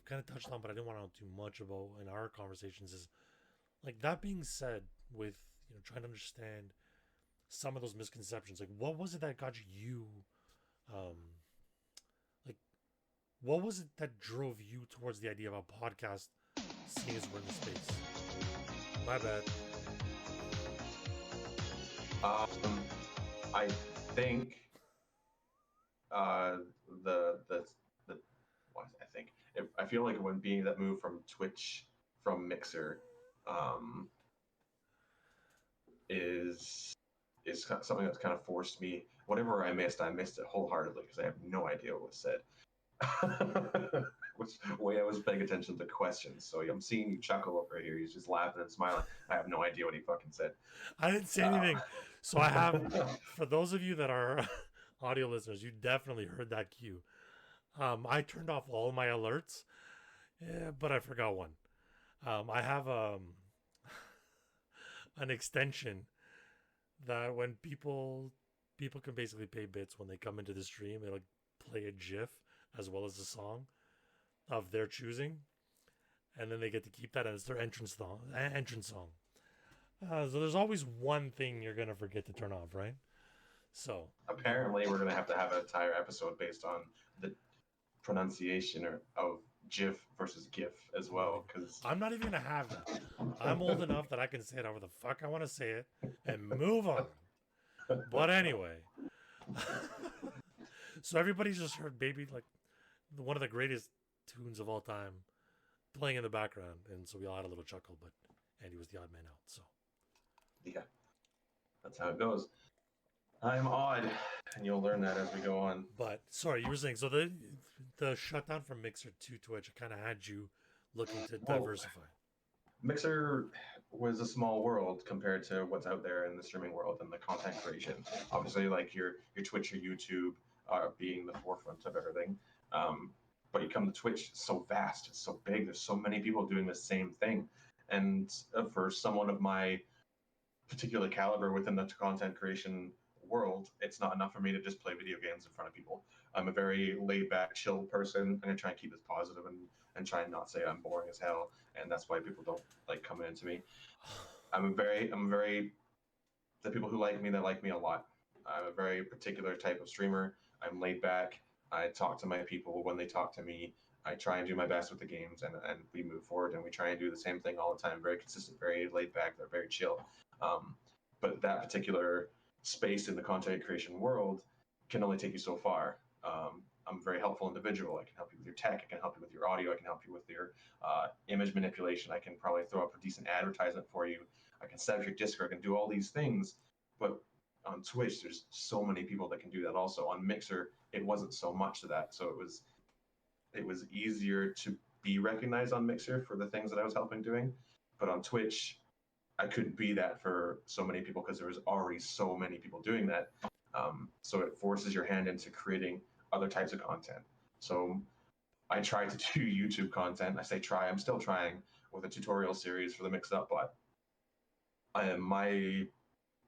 kind of touched on, but I didn't want to know too much about in our conversations, is, like, that being said, with trying to understand some of those misconceptions. Like, what was it that got you, um, like, what was it that drove you towards the idea of a podcast, seeing as we're in the space? My bad. I think uh, the what I think I feel like when being that move from Twitch from Mixer um, is something that's kind of forced me. Whatever I missed it wholeheartedly because I have no idea what was said. Which way I was paying attention to questions. So I'm seeing you chuckle over here. He's just laughing and smiling. I have no idea what he fucking said. I didn't say anything. So I have, for those of you that are audio listeners, you definitely heard that cue. I turned off all my alerts, but I forgot one. I have an extension that when people can basically pay bits when they come into the stream, it'll play a GIF as well as a song of their choosing, and then they get to keep that as their entrance song. So there's always one thing you're gonna forget to turn off, right? So apparently, we're gonna have an entire episode based on the pronunciation of GIF versus GIF as well. Because I'm not even gonna have that. I'm old enough that I can say it however the fuck I want to say it and move on. But anyway, so everybody's just heard "Baby," like one of the greatest tunes of all time, playing in the background, and so we all had a little chuckle. But Andy was the odd man out, so yeah, that's how it goes. I'm odd, and you'll learn that as we go on. But sorry, you were saying so the shutdown from Mixer to Twitch kind of had you looking to diversify. Mixer was a small world compared to what's out there in the streaming world and the content creation. Obviously, like your Twitch, your YouTube are being the forefront of everything. But you come to Twitch, it's so vast, it's so big. There's so many people doing the same thing, and for someone of my particular caliber within the content creation world, it's not enough for me to just play video games in front of people. I'm a very laid back, chill person. I'm gonna try and keep this positive and try and not say I'm boring as hell, and that's why people don't like coming into me. I'm very the people who like me, they like me a lot. I'm a very particular type of streamer. I'm laid back. I talk to my people when they talk to me. I try and do my best with the games, and we move forward, and we try and do the same thing all the time. Very consistent, very laid back. They're very chill. But that particular space in the content creation world can only take you so far. I'm a very helpful individual. I can help you with your tech. I can help you with your audio. I can help you with your image manipulation. I can probably throw up a decent advertisement for you. I can set up your Discord. I can do all these things. But on Twitch, there's so many people that can do that also. On Mixer, it wasn't so much of that. So it was easier to be recognized on Mixer for the things that I was helping doing. But on Twitch, I couldn't be that for so many people because there was already so many people doing that. So it forces your hand into creating other types of content. So I tried to do YouTube content. I say try, I'm still trying with a tutorial series for the Mix Up Bot. My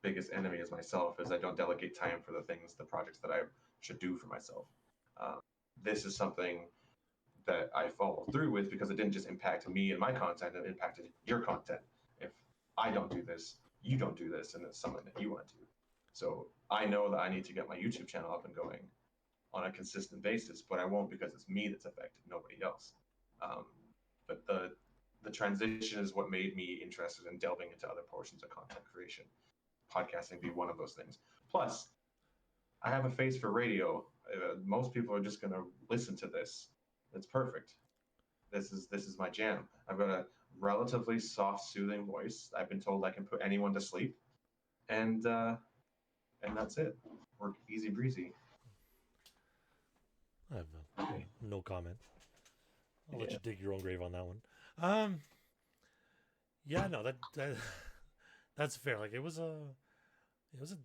biggest enemy is myself, is I don't delegate time for the projects that I should do for myself. This is something that I followed through with because it didn't just impact me and my content, it impacted your content. If I don't do this, you don't do this, and it's something that you want to do. So I know that I need to get my YouTube channel up and going on a consistent basis, but I won't because it's me that's affected, nobody else. But the transition is what made me interested in delving into other portions of content creation. Podcasting being one of those things. Plus, I have a face for radio. Most people are just going to listen to this. It's perfect. This is my jam. I've got a relatively soft, soothing voice. I've been told I can put anyone to sleep, and that's it. Work easy breezy. I have no comment. I'll let you dig your own grave on that one. Yeah, no, that's fair. Like it was a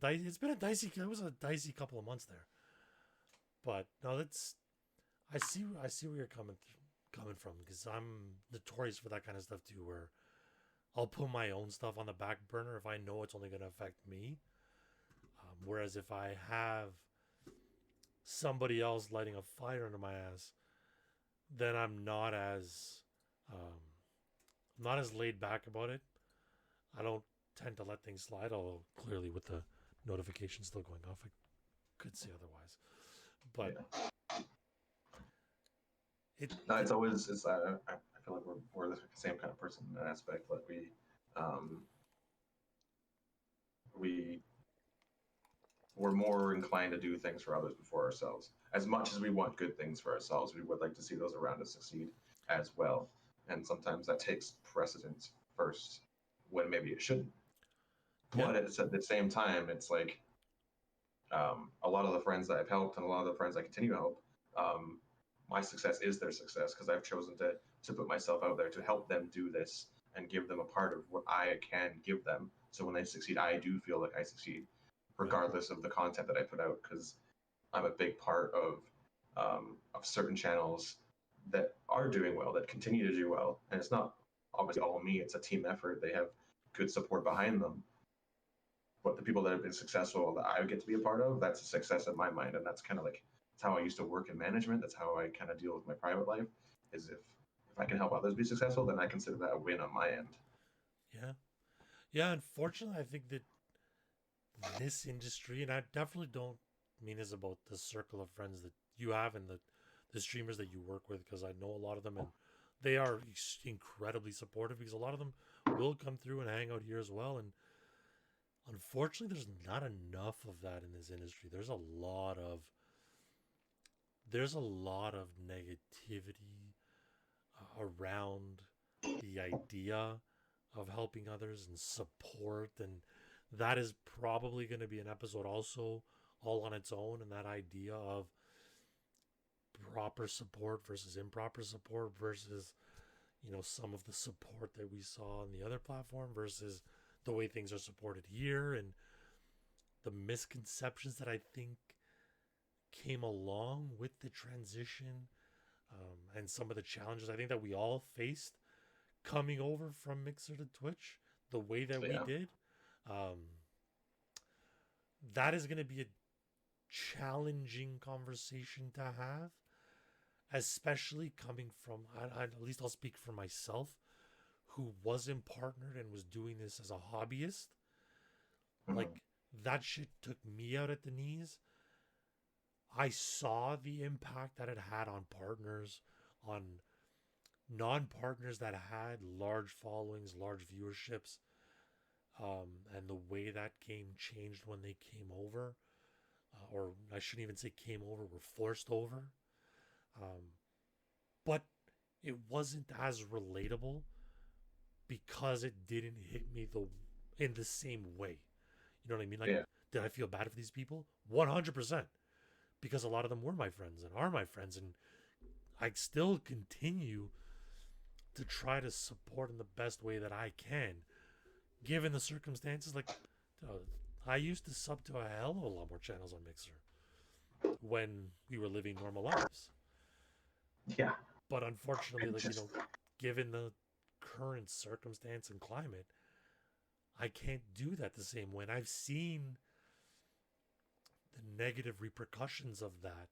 dicey couple of months there. But no, I see where you're coming from, because I'm notorious for that kind of stuff too, where I'll put my own stuff on the back burner if I know it's only going to affect me. Whereas if I have somebody else lighting a fire under my ass, then I'm not as laid back about it. I don't tend to let things slide, although clearly with the notifications still going off, I could say otherwise. But no, it's always I feel like we're the same kind of person in that aspect. Like we we're more inclined to do things for others before ourselves. As much as we want good things for ourselves, we would like to see those around us succeed as well. And sometimes that takes precedence first when maybe it shouldn't. But at the same time, it's like a lot of the friends that I've helped and a lot of the friends I continue to help, my success is their success because I've chosen to put myself out there to help them do this and give them a part of what I can give them. So when they succeed, I do feel like I succeed, regardless of the content that I put out, because I'm a big part of certain channels that are doing well, that continue to do well, and it's not obviously all me. It's a team effort. They have good support behind them. But the people that have been successful that I get to be a part of, that's a success in my mind, and that's kind of like that's how I used to work in management. That's how I kind of deal with my private life. Is if I can help others be successful, then I consider that a win on my end. Yeah, yeah. Unfortunately, I think that this industry, and I definitely don't mean this about the circle of friends that you have and the streamers that you work with, because I know a lot of them and they are incredibly supportive, because a lot of them will come through and hang out here as well. And unfortunately, there's not enough of that in this industry. There's a lot of negativity around the idea of helping others and support, and that is probably going to be an episode also all on its own, and that idea of proper support versus improper support versus some of the support that we saw on the other platform versus the way things are supported here, and the misconceptions that I think came along with the transition, and some of the challenges I think that we all faced coming over from Mixer to Twitch the way that we did. That is going to be a challenging conversation to have, especially coming from, at least I'll speak for myself, who wasn't partnered and was doing this as a hobbyist. Like, that shit took me out at the knees. I saw the impact that it had on partners, on non-partners that had large followings, large viewerships, and the way that game changed when they came over, or I shouldn't even say came over, were forced over. But it wasn't as relatable because it didn't hit me in the same way. You know what I mean? Like, did I feel bad for these people? 100%. Because a lot of them were my friends and are my friends, and I still continue to try to support in the best way that I can, given the circumstances. Like, I used to sub to a hell of a lot more channels on Mixer when we were living normal lives. Yeah. But unfortunately, given the current circumstance and climate, I can't do that the same way. And I've seen the negative repercussions of that,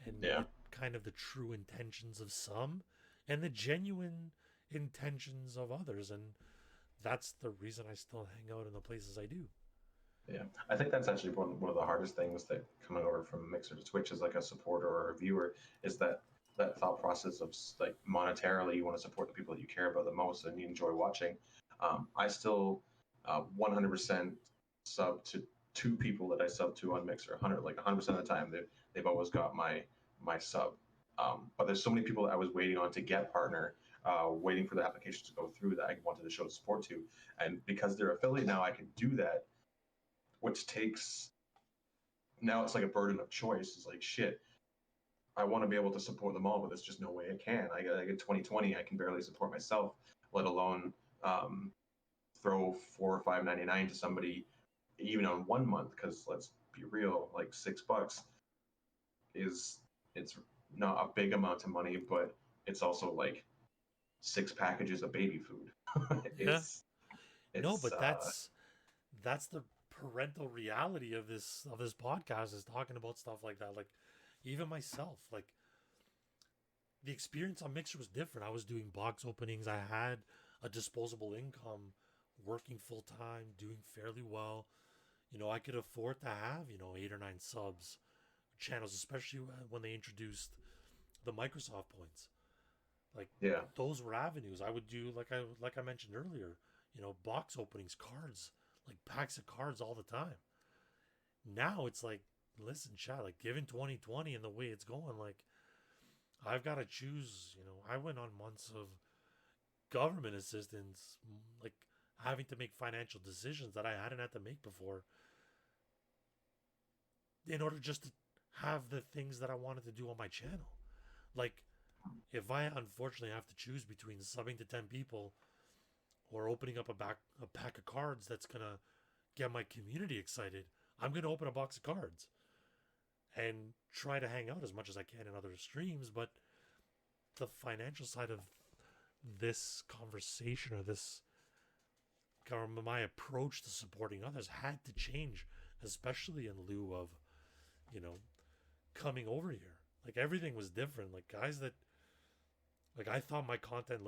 and kind of the true intentions of some and the genuine intentions of others, and that's the reason I still hang out in the places I do. Yeah, I think that's actually one of the hardest things that coming over from Mixer to Twitch as like a supporter or a viewer is that thought process of like monetarily you want to support the people that you care about the most and you enjoy watching. I still 100% sub to two people that I sub to on Mixer. 100% of the time they've always got my sub. But there's so many people that I was waiting on to get partner, waiting for the application to go through that I wanted to show support to, and because they're affiliate now, I can do that, which takes now it's like a burden of choice. It's like shit. I want to be able to support them all, but there's just no way I can. I get 2020. I can barely support myself, let alone throw $4 or $5.99 to somebody, even on 1 month. Because let's be real, like $6 it's not a big amount of money, but it's also like 6 packages of baby food. it's no, but that's the parental reality of this podcast, is talking about stuff like that. Like, even myself, like, the experience on Mixer was different. I was doing box openings. I had a disposable income working full time, doing fairly well. I could afford to have 8 or 9 subs channels, especially when they introduced the Microsoft points. Like Yeah. those were avenues I would do. Like I mentioned earlier, box openings, cards, like packs of cards all the time. Now it's like, listen, chat, like given 2020 and the way it's going, like I've got to choose. I went on months of government assistance, like having to make financial decisions that I hadn't had to make before in order just to have the things that I wanted to do on my channel. Like, if I unfortunately have to choose between subbing to 10 people or opening up a pack of cards that's gonna get my community excited, I'm gonna open a box of cards and try to hang out as much as I can in other streams. But the financial side of this conversation, or this my approach to supporting others, had to change, especially in lieu of coming over here. Like everything was different. Like guys that, like, I thought my content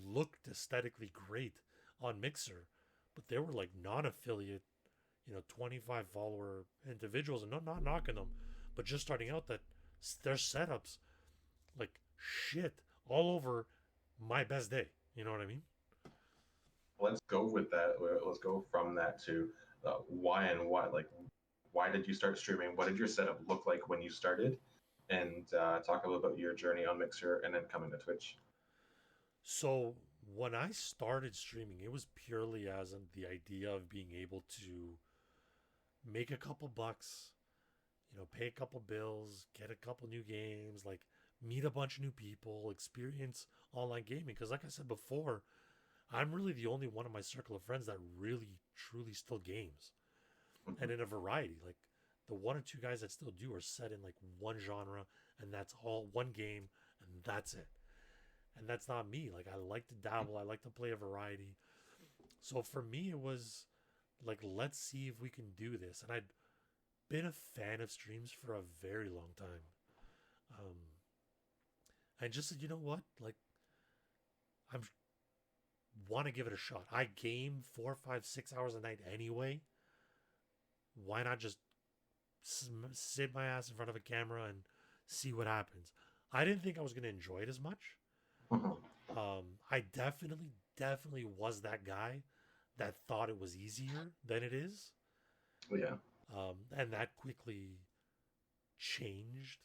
looked aesthetically great on Mixer, but they were like non-affiliate, 25 follower individuals, and not knocking them, but just starting out, that their setups like shit all over my best day. You know what I mean? Let's go with that. Let's go from that to why and what. Like, why did you start streaming? What did your setup look like when you started? And talk a little about your journey on Mixer and then coming to Twitch. So when I started streaming, it was purely as in the idea of being able to make a couple bucks, pay a couple bills, get a couple new games, like meet a bunch of new people, experience online gaming. Because like I said before, I'm really the only one in my circle of friends that really, truly still games. Mm-hmm. And in a variety. Like the one or two guys that still do are set in like one genre, and that's all, one game, and that's it. And that's not me. Like I like to dabble, I like to play a variety. So for me, it was like, let's see if we can do this. And I'd been a fan of streams for a very long time. And just said, you know what? Like, I want to give it a shot. I game 4, 5, 6 hours a night anyway. Why not just sit my ass in front of a camera and see what happens? I didn't think I was going to enjoy it as much. I definitely was that guy that thought it was easier than it is. Yeah. And that quickly changed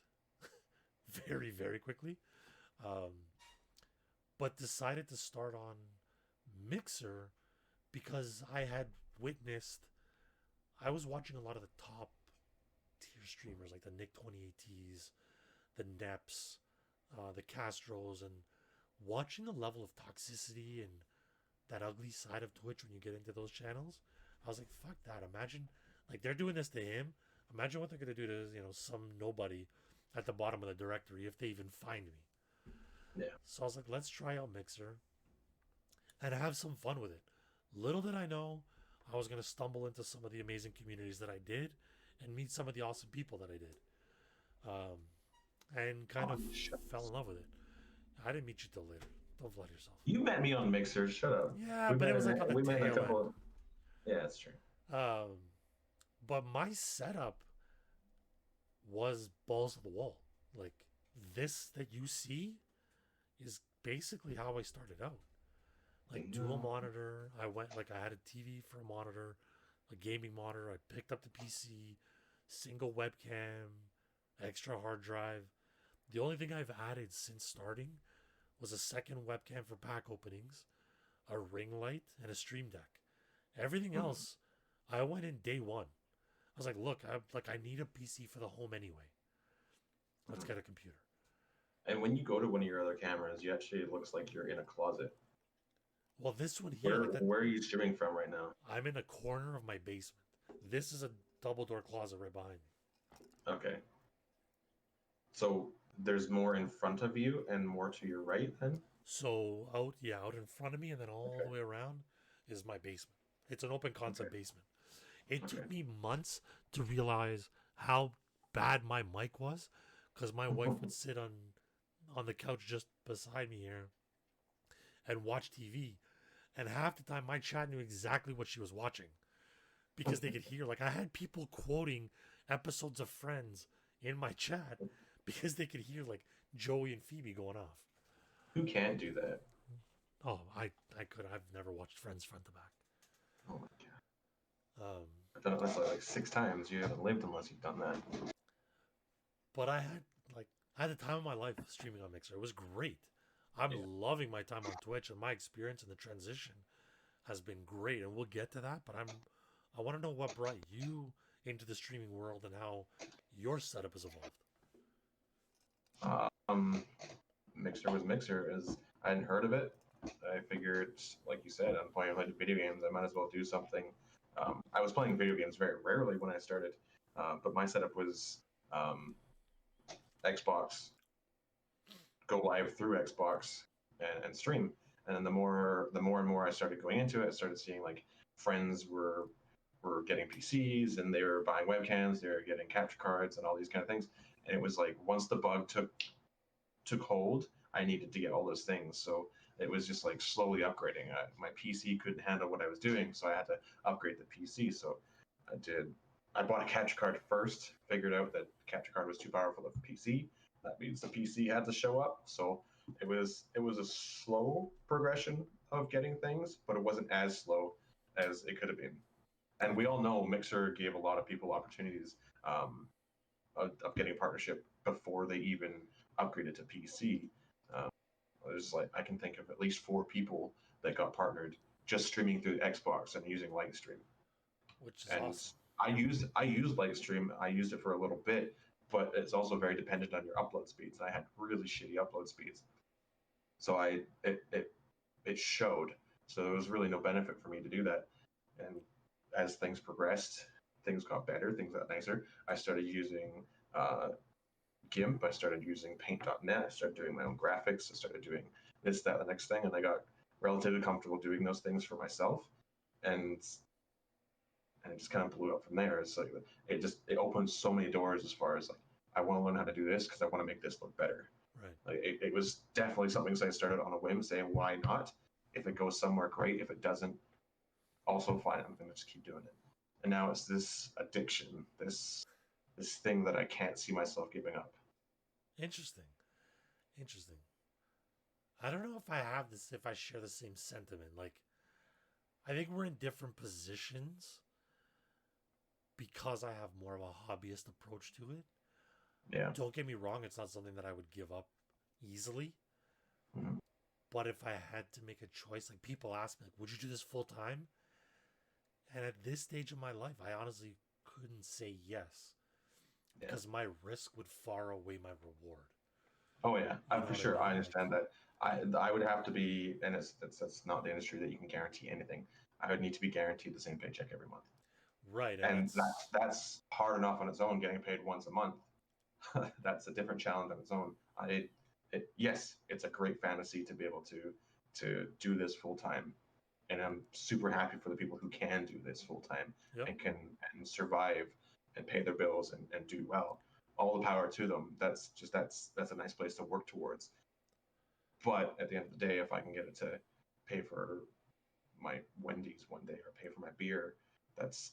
very, very quickly. But decided to start on Mixer because I was watching a lot of the top tier streamers like the Nick 2080s, the Neps, the Castros, and watching the level of toxicity and that ugly side of Twitch when you get into those channels. I was like, fuck that. Imagine, like, they're doing this to him. Imagine what they're going to do to, some nobody at the bottom of the directory if they even find me. Yeah. So I was like, let's try out Mixer and have some fun with it. Little did I know I was going to stumble into some of the amazing communities that I did and meet some of the awesome people that I did. And kind of fell in love with it. I didn't meet you till later. Don't flood yourself. You met me on Mixer. Shut up. Yeah, but it was like on the tail end. Yeah, that's true. But my setup was balls to the wall. Like this that you see is basically how I started out. Like dual monitor. I had a TV for a monitor, a gaming monitor. I picked up the PC, single webcam, extra hard drive. The only thing I've added since starting was a second webcam for pack openings, a ring light, and a stream deck. Everything else, I went in day one. I was like, look, I need a PC for the home anyway. Let's get a computer. And when you go to one of your other cameras, it looks like you're in a closet. Well, this one here... Where are you streaming from right now? I'm in a corner of my basement. This is a double door closet right behind me. Okay. So there's more in front of you and more to your right then? So out in front of me and then all the way around is my basement. It's an open concept basement. It took me months to realize how bad my mic was, because my wife would sit on the couch just beside me here and watch TV, And half the time, my chat knew exactly what she was watching because they could hear. Like, I had people quoting episodes of Friends in my chat because they could hear, like, Joey and Phoebe going off. Who can't do that? Oh, I could. I've never watched Friends front to back. Oh my god. Um, I've done it like 6 times. You haven't lived unless you've done that. but I had the time of my life streaming on Mixer. It was great. I'm loving my time on Twitch, and my experience in the transition has been great. And we'll get to that. But I want to know what brought you into the streaming world and how your setup has evolved. Mixer was Mixer. As I hadn't heard of it. I figured, like you said, I'm playing a bunch of video games. I might as well do something. I was playing video games very rarely when I started, but my setup was Xbox, go live through Xbox and stream. And then the more and more I started going into it, I started seeing like friends were getting PCs and they were buying webcams, they were getting capture cards and all these kind of things. And it was like once the bug took hold, I needed to get all those things. So it was just like slowly upgrading. My PC couldn't handle what I was doing, so I had to upgrade the PC. So I bought a capture card first, figured out that the capture card was too powerful for the PC. That means the PC had to show up. So it was a slow progression of getting things, but it wasn't as slow as it could have been. And we all know Mixer gave a lot of people opportunities of getting a partnership before they even upgraded to PC. There's like I can think of at least 4 people that got partnered just streaming through Xbox and using Lightstream. Which is And awesome. I used Lightstream. I used it for a little bit, but it's also very dependent on your upload speeds. I had really shitty upload speeds, so it showed. So there was really no benefit for me to do that. And as things progressed, things got better, things got nicer. I started using GIMP. I started using Paint.net. I started doing my own graphics. I started doing this, that, the next thing, and I got relatively comfortable doing those things for myself. And it just kind of blew up from there. It's like it opened so many doors as far as like I want to learn how to do this because I want to make this look better. Right. Like it was definitely something that I started on a whim, saying why not? If it goes somewhere, great. If it doesn't, also fine. I'm gonna just keep doing it. And now it's this addiction, this thing that I can't see myself giving up. Interesting. Interesting. I don't know if I have this, if I share the same sentiment. Like, I think we're in different positions because I have more of a hobbyist approach to it. Yeah. Don't get me wrong, it's not something that I would give up easily. Mm-hmm. But if I had to make a choice, like people ask me, like, would you do this full time? And at this stage of my life, I honestly couldn't say yes. Because my risk would far outweigh my reward. Oh yeah, for sure. I understand like, that. I would have to be, and that's not the industry that you can guarantee anything. I would need to be guaranteed the same paycheck every month. Right, and that's hard enough on its own. Getting paid once a month, that's a different challenge on its own. Yes, it's a great fantasy to be able to do this full time, and I'm super happy for the people who can do this full time and can survive and pay their bills and do well. All the power to them. That's a nice place to work towards. But at the end of the day, if I can get it to pay for my Wendy's one day or pay for my beer, that's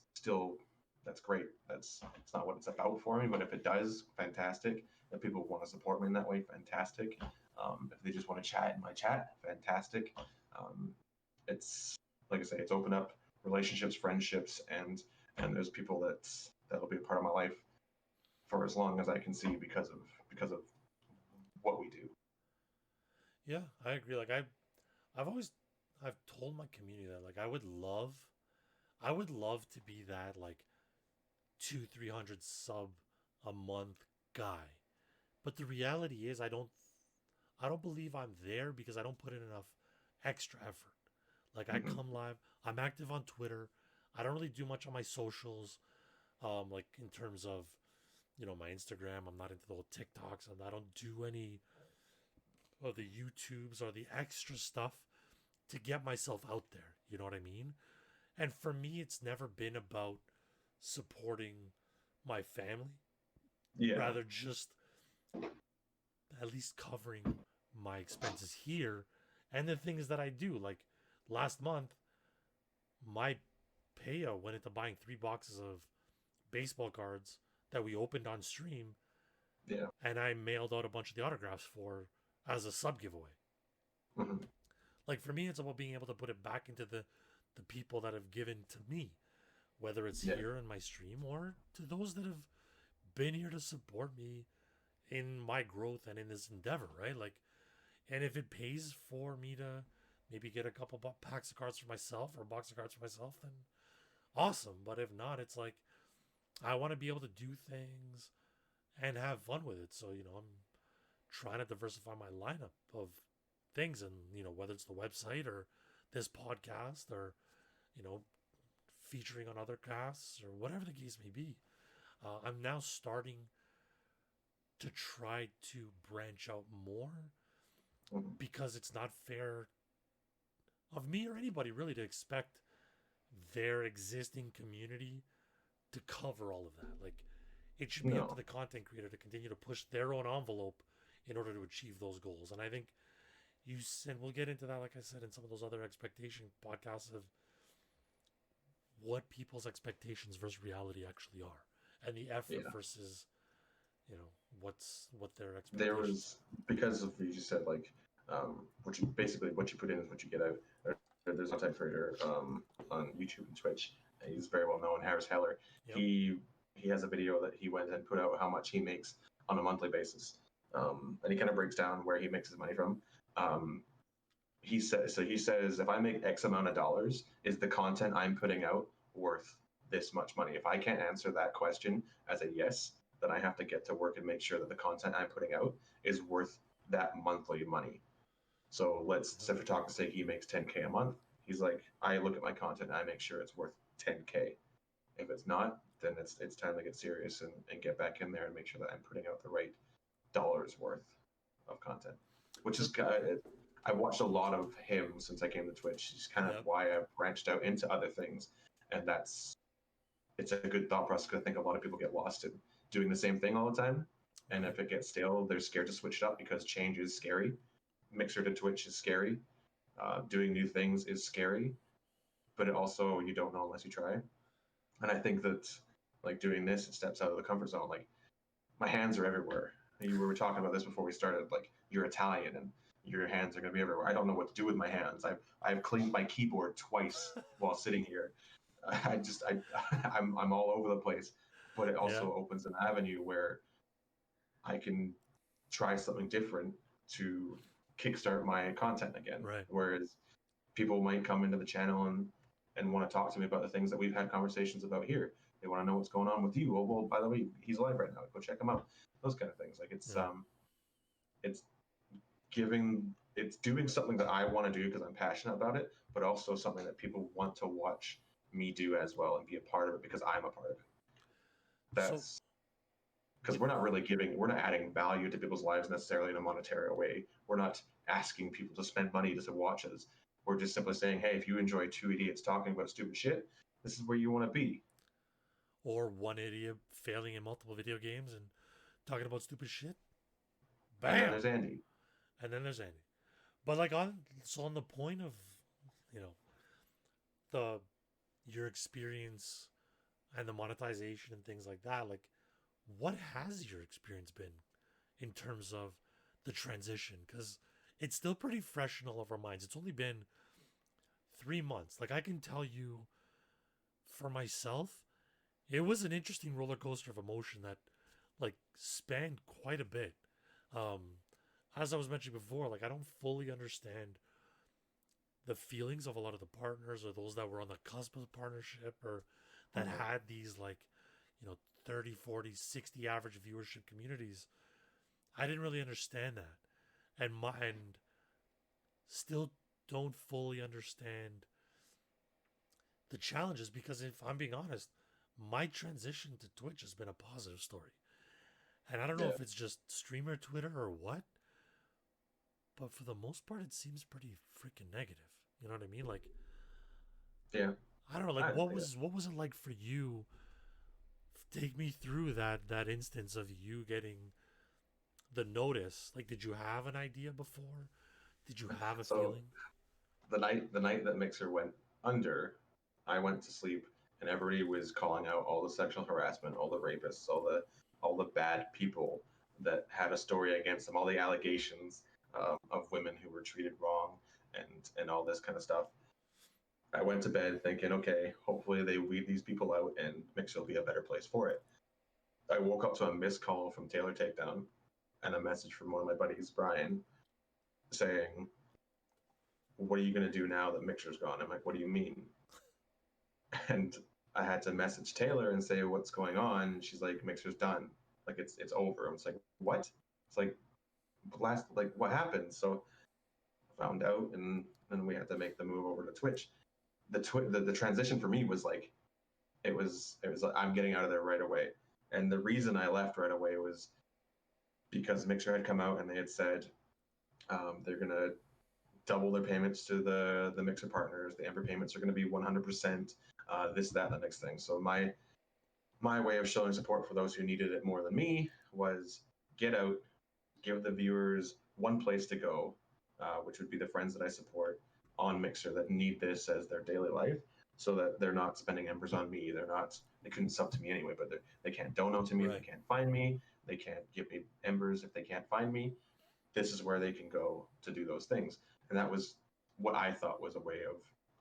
great. It's not what it's about for me, but if it does, fantastic. If people want to support me in that way, fantastic. If they just want to chat in my chat, fantastic. It's like I say, it's opened up relationships, friendships, and there's people that'll be a part of my life for as long as I can see because of what we do. Yeah, I agree. Like I've told my community that like I would love to be that like 200-300 sub a month guy. But the reality is I don't believe I'm there because I don't put in enough extra effort. Like I come live, I'm active on Twitter. I don't really do much on my socials. Like in terms of, my Instagram, I'm not into the whole TikToks, and I don't do any of the YouTubes or the extra stuff to get myself out there. You know what I mean? And for me, it's never been about supporting my family. Yeah. Rather just at least covering my expenses here and the things that I do. Like last month, my payout went into buying 3 boxes of baseball cards that we opened on stream, Yeah. and I mailed out a bunch of the autographs for as a sub giveaway. Mm-hmm. Like for me, it's about being able to put it back into the people that have given to me, whether it's Yeah. here in my stream or to those that have been here to support me in my growth and in this endeavor, right? Like, and if it pays for me to maybe get a couple packs of cards for myself or a box of cards for myself, then awesome. But if not, it's like I want to be able to do things and have fun with it. So, I'm trying to diversify my lineup of things, and, whether it's the website or this podcast or, featuring on other casts or whatever the case may be. I'm now starting to try to branch out more because it's not fair of me or anybody really to expect their existing community to cover all of that. Like, it should be up to the content creator to continue to push their own envelope in order to achieve those goals. And I think you said, we'll get into that, like I said, in some of those other expectation podcasts of what people's expectations versus reality actually are, and the effort versus, what their expectations. There was, because of what you just said, like, what you put in is what you get out. There's a content creator on YouTube and Twitch. He's very well known, Harris Heller. Yep. He has a video that he went and put out how much he makes on a monthly basis, and he kind of breaks down where he makes his money from. He says if I make X amount of dollars, is the content I'm putting out worth this much money? If I can't answer that question as a yes, then I have to get to work and make sure that the content I'm putting out is worth that monthly money. So let's say for talk's sake, he makes $10K a month. He's like, I look at my content and I make sure it's worth $10K. If it's not, then it's time to get serious and get back in there and make sure that I'm putting out the right dollars worth of content. Which is, I've watched a lot of him since I came to Twitch. It's kind of why I've branched out into other things. And it's a good thought process, because I think a lot of people get lost in doing the same thing all the time. And if it gets stale, they're scared to switch it up because change is scary. Mixer to Twitch is scary. Doing new things is scary. But it also, you don't know unless you try. And I think that, like, doing this, it steps out of the comfort zone. Like, my hands are everywhere. We were talking about this before we started. Like, you're Italian and your hands are going to be everywhere. I don't know what to do with my hands. I've cleaned my keyboard twice while sitting here. I'm all over the place. But it also opens an avenue where I can try something different to kickstart my content again. Right. Whereas people might come into the channel and want to talk to me about the things that we've had conversations about here. They want to know what's going on with you. Oh, well, by the way, he's live right now. Go check him out. Those kind of things. Like, it's doing something that I want to do because I'm passionate about it, but also something that people want to watch me do as well and be a part of it because I'm a part of it. That's because we're not adding value to people's lives necessarily in a monetary way. We're not asking people to spend money just to watch us. We're just simply saying, hey, if you enjoy two idiots talking about stupid shit, this is where you want to be. Or one idiot failing in multiple video games and talking about stupid shit. Bam! And then there's Andy. But like on the point of, your experience and the monetization and things like that, like, what has your experience been in terms of the transition? Because it's still pretty fresh in all of our minds. It's only been 3 months. Like, I can tell you for myself, it was an interesting roller coaster of emotion that, like, spanned quite a bit. As I was mentioning before, like, I don't fully understand the feelings of a lot of the partners or those that were on the cusp of partnership or that had these, like, 30, 40, 60 average viewership communities. I didn't really understand that. And still don't fully understand the challenges, because if I'm being honest, my transition to Twitch has been a positive story. And I don't know if it's just streamer Twitter or what, but for the most part, it seems pretty freaking negative. You know what I mean? Like, I don't know. Like, what was it like for you? Take me through that instance of you getting the notice. Like, did you have an idea before? Did you have a feeling? the night that Mixer went under, I went to sleep and everybody was calling out all the sexual harassment, all the rapists, all the bad people that had a story against them, all the allegations of women who were treated wrong and all this kind of stuff. I went to bed thinking, okay, hopefully they weed these people out and Mixer will be a better place for it. I woke up to a missed call from Taylor Takedown and a message from one of my buddies, Brian, saying, what are you going to do now that Mixer's gone? I'm like, what do you mean? And I had to message Taylor and say, what's going on? And she's like, Mixer's done. Like, it's over. I'm like, what? It's like, what happened? So I found out, and then we had to make the move over to Twitch. The transition for me was like, it was like, I'm getting out of there right away. And the reason I left right away was because Mixer had come out and they had said they're going to double their payments to the Mixer partners. The Ember payments are going to be 100%, this, that, and the next thing. So my way of showing support for those who needed it more than me was get out, give the viewers one place to go, which would be the friends that I support on Mixer that need this as their daily life, so that they're not spending embers on me. They couldn't sub to me anyway, but they can't donate to me. Right. They can't find me. They can't give me embers if they can't find me. This is where they can go to do those things. And that was what I thought was a way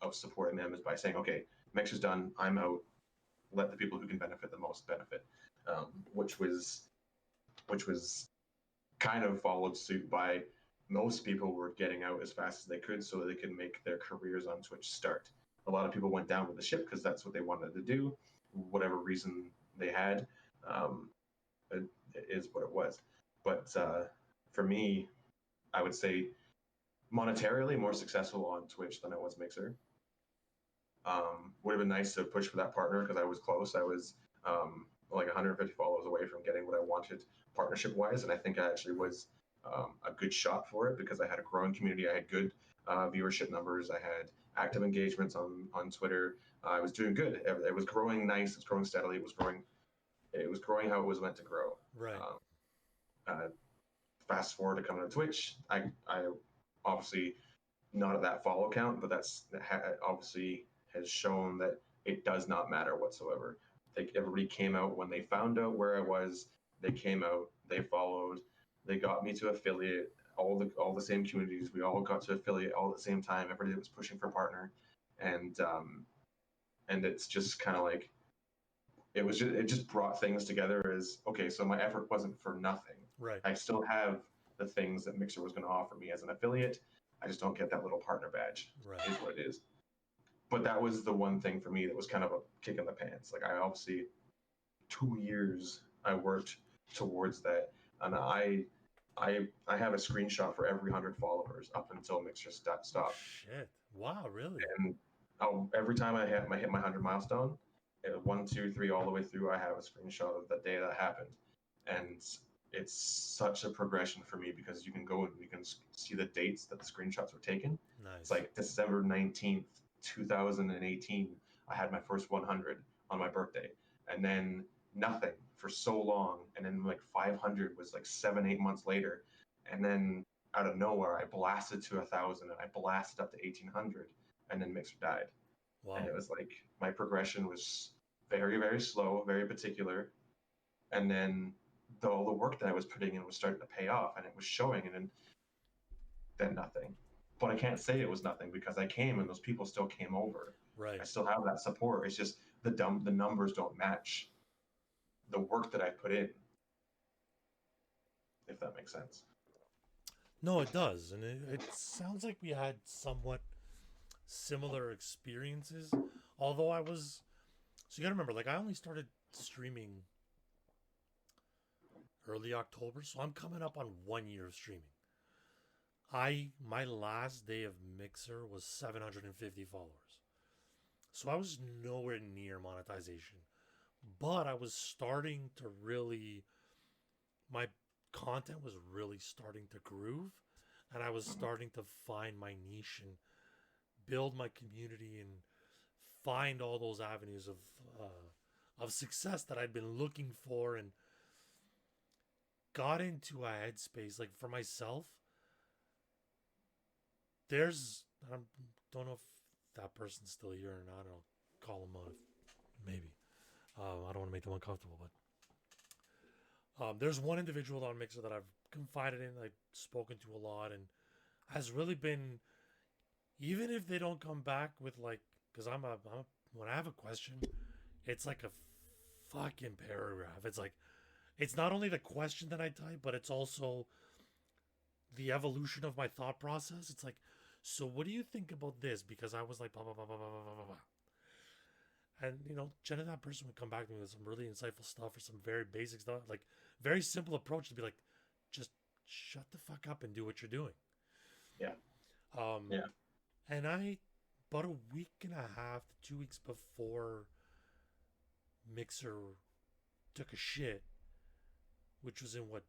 of supporting them, is by saying, okay, Mixer's done, I'm out, let the people who can benefit the most benefit, which was kind of followed suit by most people were getting out as fast as they could so they could make their careers on Twitch start. A lot of people went down with the ship because that's what they wanted to do, whatever reason they had. It is what it was. But for me, I would say monetarily more successful on Twitch than I was Mixer. Would have been nice to push for that partner because I was close. I was like 150 followers away from getting what I wanted partnership-wise, and I think I actually was a good shot for it because I had a growing community. I had good viewership numbers. I had active engagements on Twitter. I was doing good. It was growing nice. It was growing steadily. It was growing how it was meant to grow. Right. Fast forward to coming to Twitch. I obviously not at that follow count, but that's obviously has shown that it does not matter whatsoever. Everybody came out when they found out where I was. They came out. They followed. They got me to affiliate. All the same communities. We all got to affiliate all at the same time. Everybody was pushing for partner, and it's just kind of like it just brought things together as okay. So my effort wasn't for nothing. Right. I still have the things that Mixer was going to offer me as an affiliate. I just don't get that little partner badge. Right. Is what it is. But that was the one thing for me that was kind of a kick in the pants. Like I obviously 2 years I worked towards that, and I have a screenshot for every 100 followers up until Mixer stopped. Shit! Wow, really? And every time I hit my 100 milestone, 1, 2, 3, all the way through, I have a screenshot of the day that happened, and it's such a progression for me because you can go and you can see the dates that the screenshots were taken. Nice. It's like December 19th, 2018, I had my first 100 on my birthday, and then nothing for so long, and then like 500 was like 7-8 months later, and then out of nowhere I blasted to 1,000 and I blasted up to 1,800, and then Mixer died. Wow. And it was like my progression was very, very slow, very particular, and then all the work that I was putting in was starting to pay off, and it was showing, and then nothing. But I can't say it was nothing because I came and those people still came over. Right. I still have that support. It's just the numbers don't match the work that I put in, if that makes sense. No, it does. And it sounds like we had somewhat similar experiences. Although so you gotta remember, like I only started streaming early October, so I'm coming up on 1 year of streaming. My last day of Mixer was 750 followers. So I was nowhere near monetization. But I was starting to my content was really starting to groove, and I was starting to find my niche and build my community and find all those avenues of success that I'd been looking for, and got into a headspace like for myself. I'm don't know if that person's still here or not. I'll call them on maybe. I don't want to make them uncomfortable, but there's one individual on Mixer that I've confided in, I've spoken to a lot, and has really been, even if they don't come back with like, because when I have a question, it's like a fucking paragraph. It's like, it's not only the question that I type, but it's also the evolution of my thought process. It's like, so what do you think about this? Because I was like, blah, blah, blah, blah, blah, blah, blah, blah. And, generally that person would come back to me with some really insightful stuff or some very basic stuff, like very simple approach to be like, just shut the fuck up and do what you're doing. Yeah. Yeah. And about a week and a half to 2 weeks before Mixer took a shit, which was in what,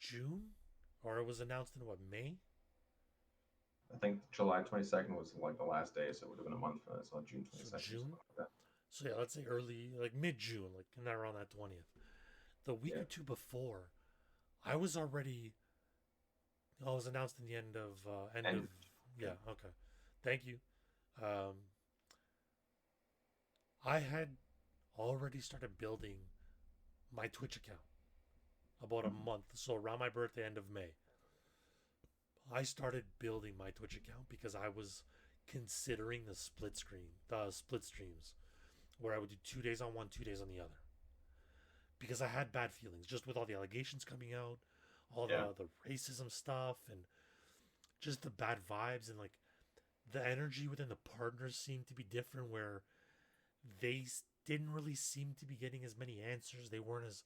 June? Or it was announced in what, May? I think July 22nd was like the last day, so it would have been a month from that. So June 22nd. So June? Like so yeah, let's say early, like mid-June, like around that 20th. The week or two before, I was announced in the end of, yeah, okay. Thank you. I had already started building my Twitch account about a month, so around my birthday, end of May. I started building my Twitch account because I was considering the split streams, where I would do 2 days on one, 2 days on the other. Because I had bad feelings, just with all the allegations coming out, all the racism stuff, and just the bad vibes, and like the energy within the partners seemed to be different, where they didn't really seem to be getting as many answers. They weren't as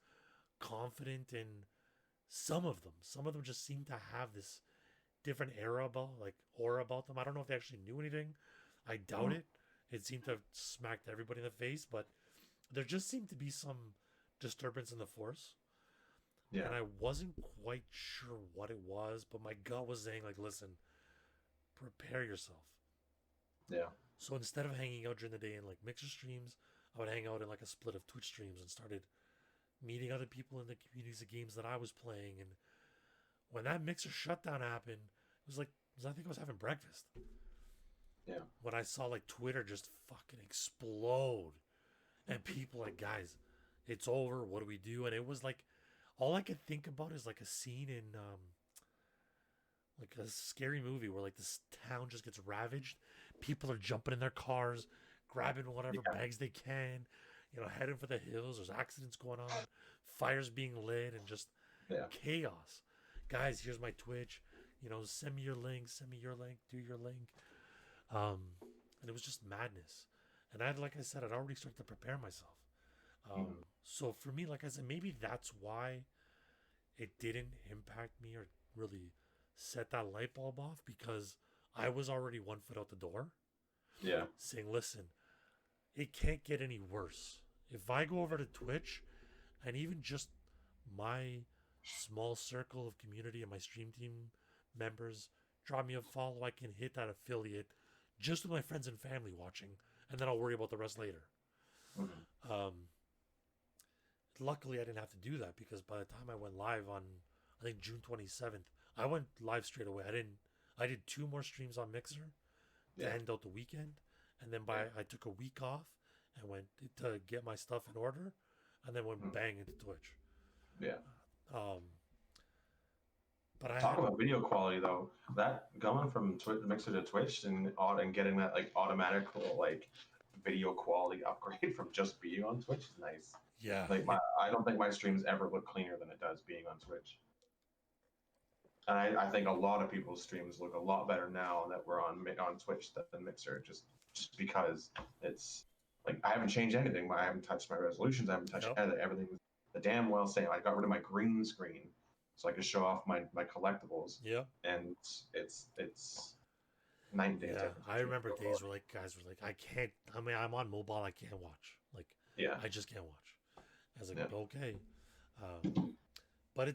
confident in some of them. Some of them just seemed to have this different aura about them. I don't know if they actually knew anything. I doubt it. It seemed to have smacked everybody in the face, but there just seemed to be some disturbance in the force. Yeah. And I wasn't quite sure what it was, but my gut was saying, like, listen, prepare yourself. Yeah. So instead of hanging out during the day in like Mixer streams, I would hang out in like a split of Twitch streams and started meeting other people in the communities of games that I was playing. And when that Mixer shutdown happened, it was like, I think I was having breakfast. Yeah. When I saw like Twitter just fucking explode and people like, guys, it's over. What do we do? And it was like, all I could think about is like a scene in like a scary movie where like this town just gets ravaged. People are jumping in their cars, grabbing whatever bags they can, heading for the hills. There's accidents going on, fires being lit, and just chaos. Guys, here's my Twitch. Send me your link. Send me your link. Do your link. And it was just madness. And like I said, I'd already started to prepare myself. So for me, like I said, maybe that's why it didn't impact me or really set that light bulb off, because I was already 1 foot out the door. Yeah. Saying, listen, it can't get any worse. If I go over to Twitch and even just my small circle of community and my stream team members drop me a follow, I can hit that affiliate just with my friends and family watching, and then I'll worry about the rest later. Luckily, I didn't have to do that, because by the time I went live on, I think June 27th, I went live straight away. I did 2 more streams on Mixer to end out the weekend, and then I took a week off and went to get my stuff in order, and then went bang into Twitch. Yeah. But Talk about video quality though. That going from Mixer to Twitch and getting that like automatic like video quality upgrade from just being on Twitch is nice. Yeah. Like I don't think my streams ever look cleaner than it does being on Twitch. And I think a lot of people's streams look a lot better now that we're on Twitch than Mixer, just because it's like I haven't changed anything. I haven't touched my resolutions. I haven't touched everything. Was the damn well same. I got rid of my green screen so I could show off my collectibles. Yeah. And it's night and day difference. I remember days where like guys were like, I can't. I mean, I'm on mobile. I can't watch. Like, I just can't watch. I was like, okay. But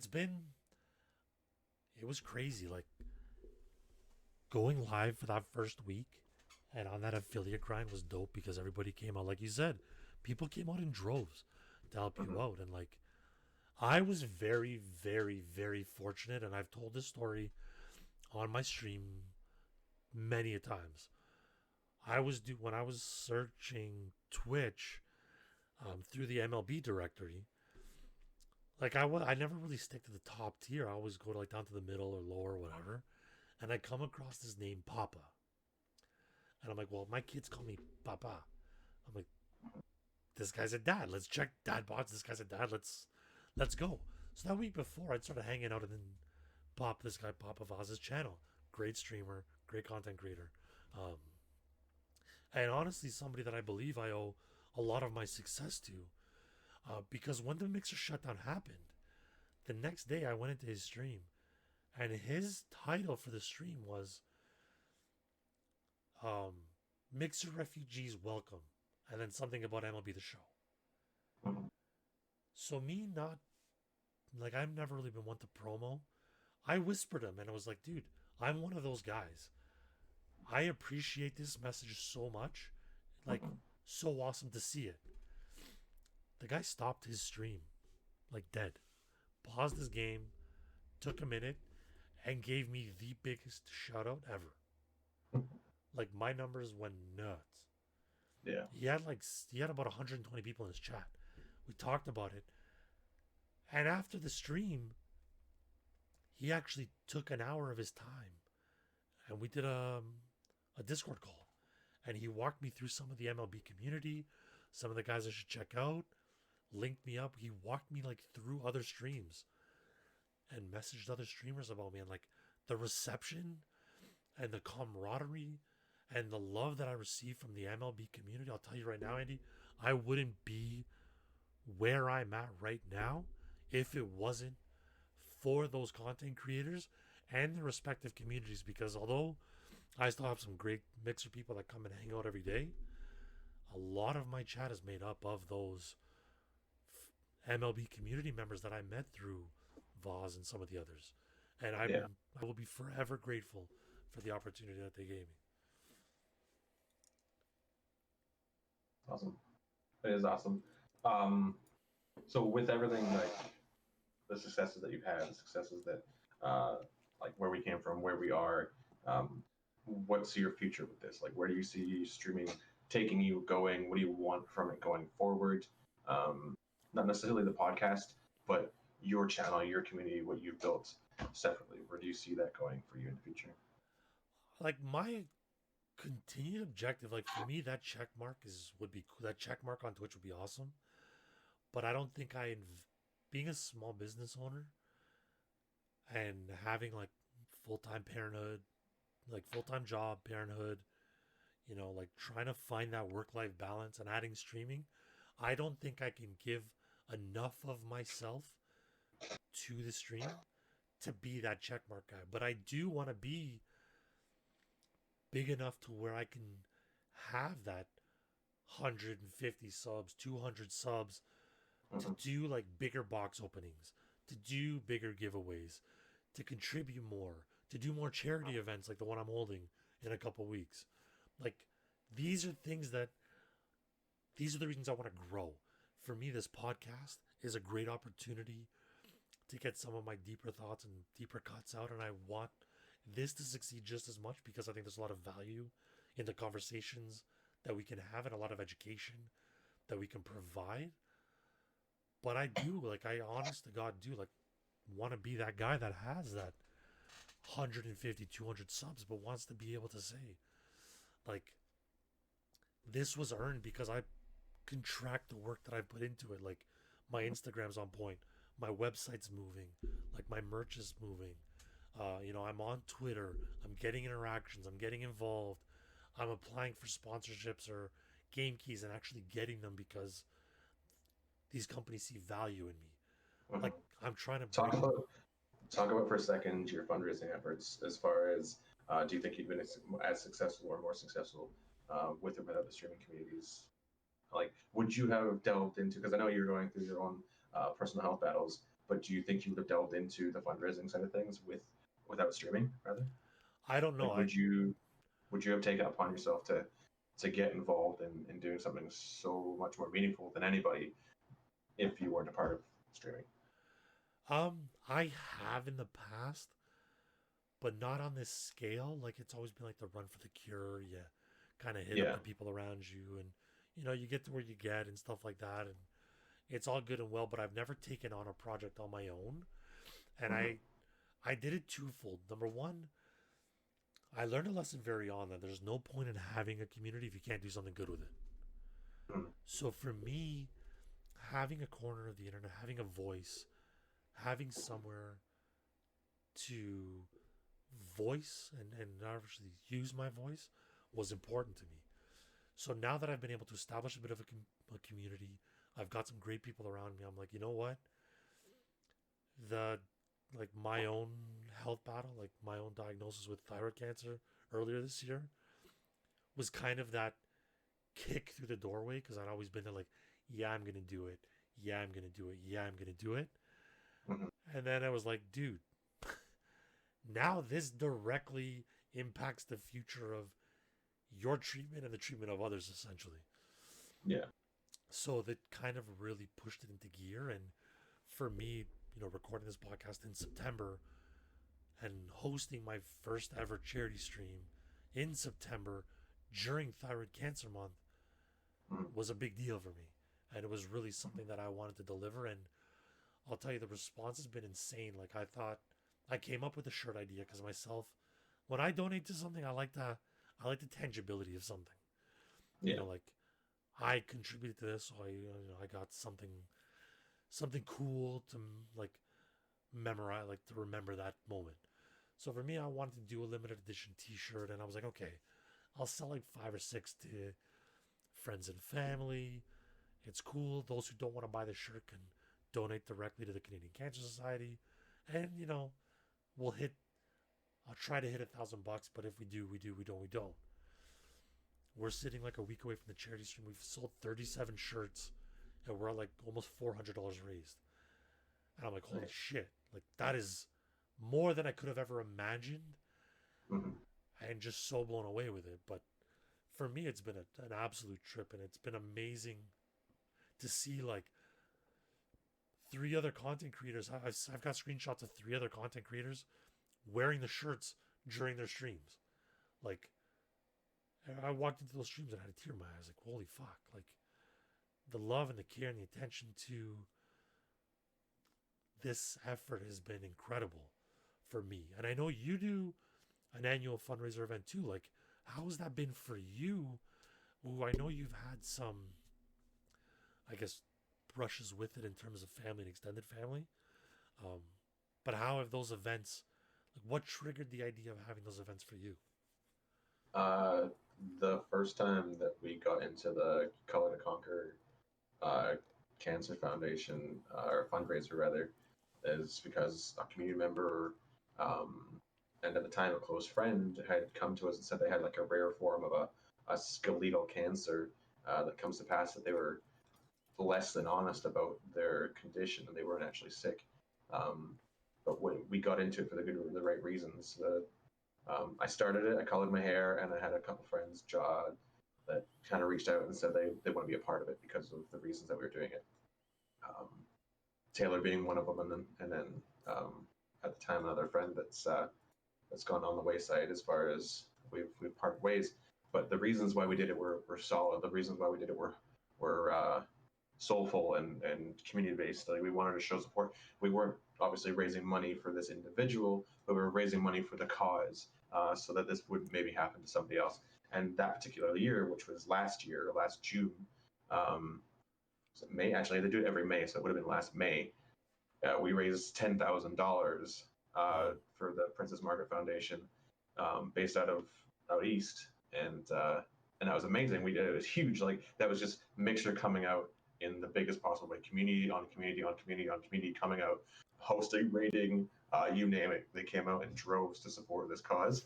it was crazy. Like going live for that first week and on that affiliate grind was dope, because everybody came out, like you said, people came out in droves to help you out. And like, I was very, very, very fortunate. And I've told this story on my stream many a times. When I was searching Twitch through the MLB directory. Like I never really stick to the top tier. I always go to like down to the middle or lower or whatever. And I come across this name Papa, and I'm like, well, my kids call me Papa. I'm like, this guy's a dad. Let's check DadBods. This guy's a dad. Let's go. So that week before, I'd started hanging out and then this guy Papa Vaz's channel. Great streamer, great content creator, and honestly, somebody that I believe I owe a lot of my success to. Because when the mixer shutdown happened, the next day I went into his stream, and his title for the stream was Mixer Refugees Welcome, and then something about MLB The Show. So me not, like, I've never really been one to promo. I whispered him, and I was like, dude, I'm one of those guys. I appreciate this message so much. Like, so awesome to see it. The guy stopped his stream, like dead. Paused his game, took a minute, and gave me the biggest shout out ever. Like, my numbers went nuts. Yeah. He had about 120 people in his chat. We talked about it. And after the stream, he actually took an hour of his time. And we did a Discord call. And he walked me through some of the MLB community, some of the guys I should check out, linked me up. He walked me like through other streams and messaged other streamers about me, and like the reception and the camaraderie and the love that I received from the MLB community. I'll tell you right now, Andy, I wouldn't be where I'm at right now if it wasn't for those content creators and their respective communities, because although I still have some great mixer people that come and hang out every day, a lot of my chat is made up of those MLB community members that I met through Vaz and some of the others. And I will be forever grateful for the opportunity that they gave me. Awesome. It is awesome. So with everything, like the successes that you've had, the successes that like where we came from, where we are, what's your future with this? Like, where do you see streaming taking you, going? What do you want from it going forward? Not necessarily the podcast, but your channel, your community, what you've built separately. Where do you see that going for you in the future? Like, my continued objective, like for me, that check mark that check mark on Twitch would be awesome. But I don't think being a small business owner and having like full-time parenthood, like full-time job, parenthood, like trying to find that work-life balance and adding streaming, I don't think I can give enough of myself to the stream to be that checkmark guy. But I do want to be big enough to where I can have that 150 subs, 200 subs, to do like bigger box openings, to do bigger giveaways, to contribute more, to do more charity events like the one I'm holding in a couple weeks. Like, these are the reasons I want to grow. For me, this podcast is a great opportunity to get some of my deeper thoughts and deeper cuts out, and I want this to succeed just as much because I think there's a lot of value in the conversations that we can have and a lot of education that we can provide. But I honest to God do like want to be that guy that has that 150, 200 subs, but wants to be able to say, like, this was earned because I can track the work that I put into it. Like, my Instagram's on point, my website's moving, like my merch is moving. I'm on Twitter, I'm getting interactions, I'm getting involved, I'm applying for sponsorships or game keys and actually getting them because these companies see value in me. Like, I'm trying to talk about for a second your fundraising efforts. As far as do you think you've been as successful or more successful with or without the streaming communities? Like, would you have delved into, because I know you're going through your own personal health battles, but do you think you would have delved into the fundraising side of things without streaming, rather? I don't know. Like, would you have taken it upon yourself to get involved in doing something so much more meaningful than anybody if you weren't a part of streaming? I have in the past, but not on this scale. Like it's always been like the run for the cure. You kind of hit up Yeah. the people around you, and you get to where you get and stuff like that, and it's all good and well. But I've never taken on a project on my own, and Hmm. I did it twofold. Number one, I learned a lesson very on that there's no point in having a community if you can't do something good with it. Hmm. So for me, having a corner of the internet, having a voice, having somewhere to voice and actually use my voice was important to me. So now that I've been able to establish a bit of a community, I've got some great people around me. I'm like, you know what? The like my own health battle, like my own diagnosis with thyroid cancer earlier this year, was kind of that kick through the doorway because I'd always been there like, yeah, I'm gonna do it. Yeah, I'm gonna do it. Yeah, I'm gonna do it. Hmm. And then I was like, dude, now this directly impacts the future of your treatment and the treatment of others, essentially. Yeah. So that kind of really pushed it into gear. And for me, recording this podcast in September and hosting my first ever charity stream in September during Thyroid Cancer Month Hmm. was a big deal for me. And it was really something that I wanted to deliver. And I'll tell you, the response has been insane. Like, I thought I came up with the shirt idea because myself, when I donate to something, I like the tangibility of something. Yeah. Like I contributed to this, so I got something cool to like memorize, like to remember that moment. So for me, I wanted to do a limited edition T-shirt, and I was like, okay, I'll sell like 5 or 6 to friends and family. It's cool. Those who don't want to buy the shirt can donate directly to the Canadian Cancer Society, and we'll hit. I'll try to hit $1,000, but if we do, we do. We don't, we don't. We're sitting like a week away from the charity stream. We've sold 37 shirts, and we're at like almost $400 raised. And I'm like, holy Nice. shit! Like that is more than I could have ever imagined, Hmm. and just so blown away with it. But for me, it's been an absolute trip, and it's been amazing to see like 3 other content creators. I've got screenshots of 3 other content creators wearing the shirts during their streams. Like I walked into those streams and I had a tear in my eyes. Like holy fuck! Like the love and the care and the attention to this effort has been incredible for me. And I know you do an annual fundraiser event too. Like, how has that been for you? Ooh, I know you've had some, I guess, brushes with it in terms of family and extended family. Um, but how have those events, like, what triggered the idea of having those events for you? Uh, the first time that we got into the Color to Conquer uh, Cancer Foundation, or fundraiser rather, is because a community member, um, and at the time a close friend, had come to us and said they had like a rare form of a skeletal cancer that comes to pass that they were less than honest about their condition and they weren't actually sick. Um, but when we got into it for the right reasons, I started it. I colored my hair, and I had a couple friends, that kind of reached out and said they want to be a part of it because of the reasons that we were doing it. Um, Taylor being one of them, and then at the time another friend that's gone on the wayside as far as we've parted ways. But the reasons why we did it were solid. The reasons why we did it were soulful and community based. Like we wanted to show support. We weren't obviously raising money for this individual, but we were raising money for the cause, so that this would maybe happen to somebody else. And that particular year, which was last June, um, May actually they do it every May, so it would have been last May. We raised $10,000 Wow. for the Princess Margaret Foundation, based out east, and that was amazing. We did it was huge. Like that was just mixture coming out in the biggest possible way. Community on community on community on community coming out, hosting, rating, you name it. They came out in droves to support this cause,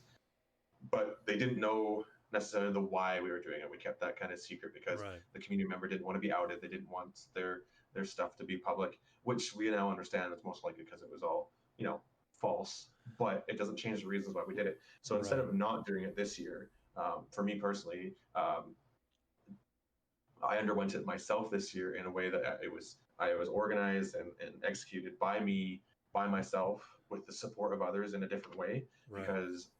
but they didn't know necessarily the why we were doing it. We kept that kind of secret because Right. the community member didn't want to be outed. They didn't want their stuff to be public, which we now understand is most likely because it was all false. But it doesn't change the reasons why we did it. So instead Right. of not doing it this year, for me personally, I underwent it myself this year in a way that it was I was organized and executed by me, by myself with the support of others in a different way, Right. because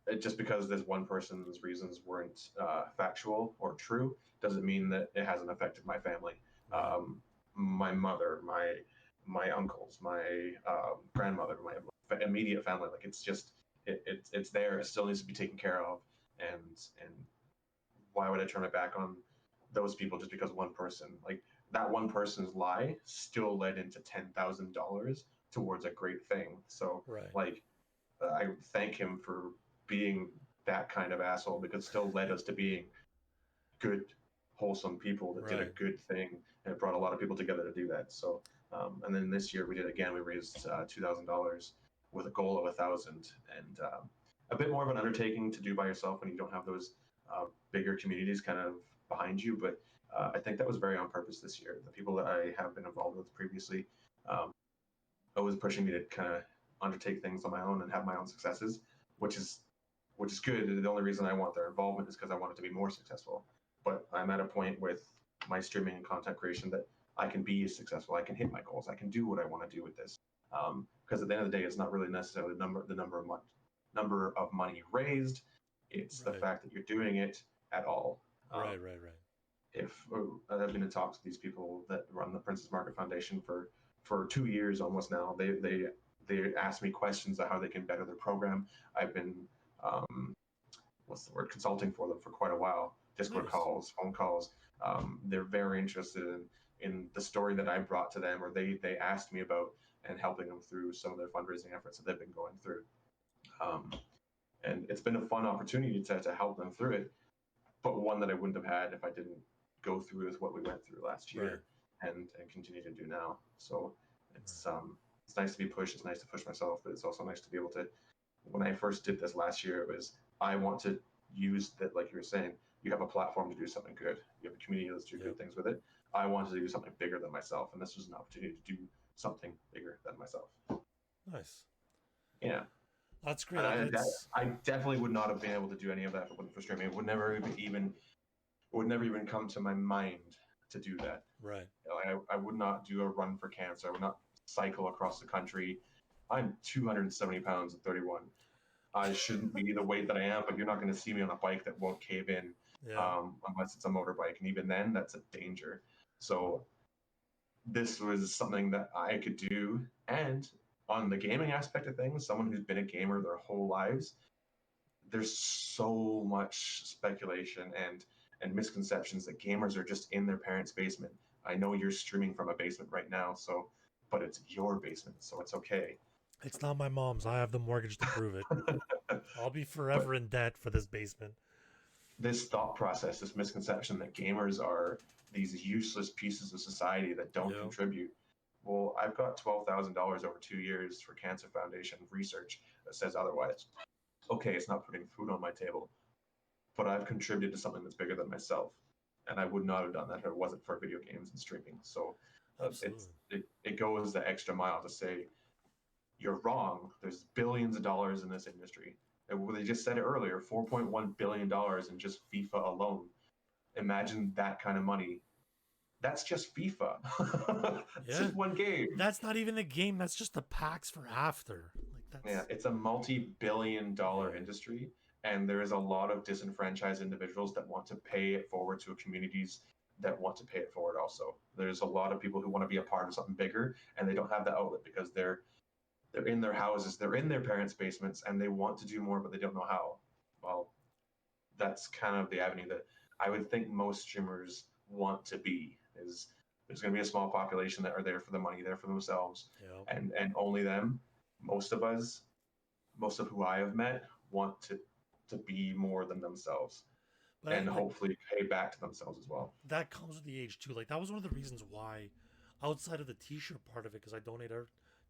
this one person's reasons weren't factual or true doesn't mean that it hasn't affected my family. Right. My mother, my uncles, my grandmother, my immediate family. Like it's there. It still needs to be taken care of. And why would I turn my back on those people just because one person, like that one person's lie, still led into $10,000 towards a great thing. So Right. like I thank him for being that kind of asshole, because it still led us to being good, wholesome people that did a Right. good thing, and it brought a lot of people together to do that. So, and then this year we did again. We raised $2,000 with a goal of 1,000, and a bit more of an undertaking to do by yourself when you don't have those bigger communities kind of behind you. But I think that was very on purpose this year. The people that I have been involved with previously always pushing me to kind of undertake things on my own and have my own successes, which is good. The only reason I want their involvement is because I want it to be more successful. But I'm at a point with my streaming and content creation that I can be successful. I can hit my goals. I can do what I want to do with this. Because at the end of the day, it's not really necessarily the number of money raised. It's the Right. fact that you're doing it at all. Right. If I've been in talks with these people that run the Princess Market Foundation for 2 years almost now, they ask me questions of how they can better their program. I've been consulting for them for quite a while. Discord Nice. calls, phone calls. They're very interested in the story that I brought to them, or they asked me about, and helping them through some of their fundraising efforts that they've been going through. And it's been a fun opportunity to help them through it, but one that I wouldn't have had if I didn't go through with what we went through last year, and continue to do now. So it's nice to be pushed. It's nice to push myself, but it's also nice to be able to. When I first did this last year, it was, I want to use that, like you were saying, you have a platform to do something good. You have a community that's do good things with it. I wanted to do something bigger than myself, and this was an opportunity to do something bigger than myself. Nice. Yeah. That's great. I definitely would not have been able to do any of that if it wasn't for streaming. It would never even come to my mind to do that. Right. I would not do a run for cancer. I would not cycle across the country. I'm 270 pounds and 31. I shouldn't be the weight that I am, but you're not going to see me on a bike that won't cave in, unless it's a motorbike. And even then, that's a danger. So this was something that I could do. And on the gaming aspect of things, someone who's been a gamer their whole lives, there's so much speculation and misconceptions that gamers are just in their parents' basement. I know you're streaming from a basement right now, but it's your basement, so it's okay. It's not my mom's. I have the mortgage to prove it. I'll be forever in debt for this basement. This thought process, this misconception that gamers are these useless pieces of society that don't contribute. Well, I've got $12,000 over 2 years for Cancer Foundation research that says otherwise. Okay, it's not putting food on my table, but I've contributed to something that's bigger than myself. And I would not have done that if it wasn't for video games and streaming. So it goes the extra mile to say, you're wrong. There's billions of dollars in this industry. And they just said it earlier, $4.1 billion in just FIFA alone. Imagine that kind of money. That's just FIFA. It's just one game. That's not even a game. That's just the packs for after. It's a multi-billion-dollar industry, and there is a lot of disenfranchised individuals that want to pay it forward to communities that want to pay it forward also. There's a lot of people who want to be a part of something bigger, and they don't have the outlet because they're in their houses, they're in their parents' basements, and they want to do more, but they don't know how. Well, that's kind of the avenue that I would think most streamers want to be. Is there's going to be a small population that are there for the money, there for themselves, and only them. Most of who I have met want to be more than themselves, and hopefully pay back to themselves as well. That comes with the age too. Like that was one of the reasons why, outside of the T-shirt part of it, because I donated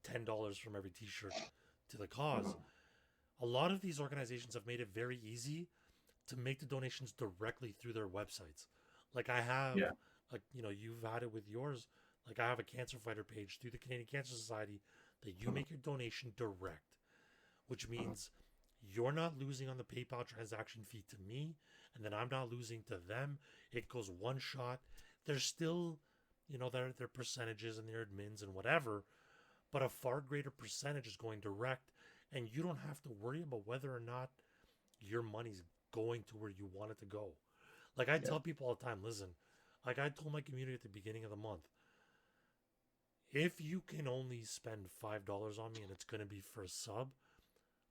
$10 from every T-shirt to the cause. A lot of these organizations have made it very easy to make the donations directly through their websites. Like I have, like you've had it with yours. Like I have a cancer fighter page through the Canadian Cancer Society that you make your donation direct, which means you're not losing on the PayPal transaction fee to me, and then I'm not losing to them. It goes one shot. There's still, their percentages and their admins and whatever, but a far greater percentage is going direct, and you don't have to worry about whether or not your money's going to where you want it to go. Like I tell people all the time, listen, like I told my community at the beginning of the month, if you can only spend $5 on me and it's going to be for a sub,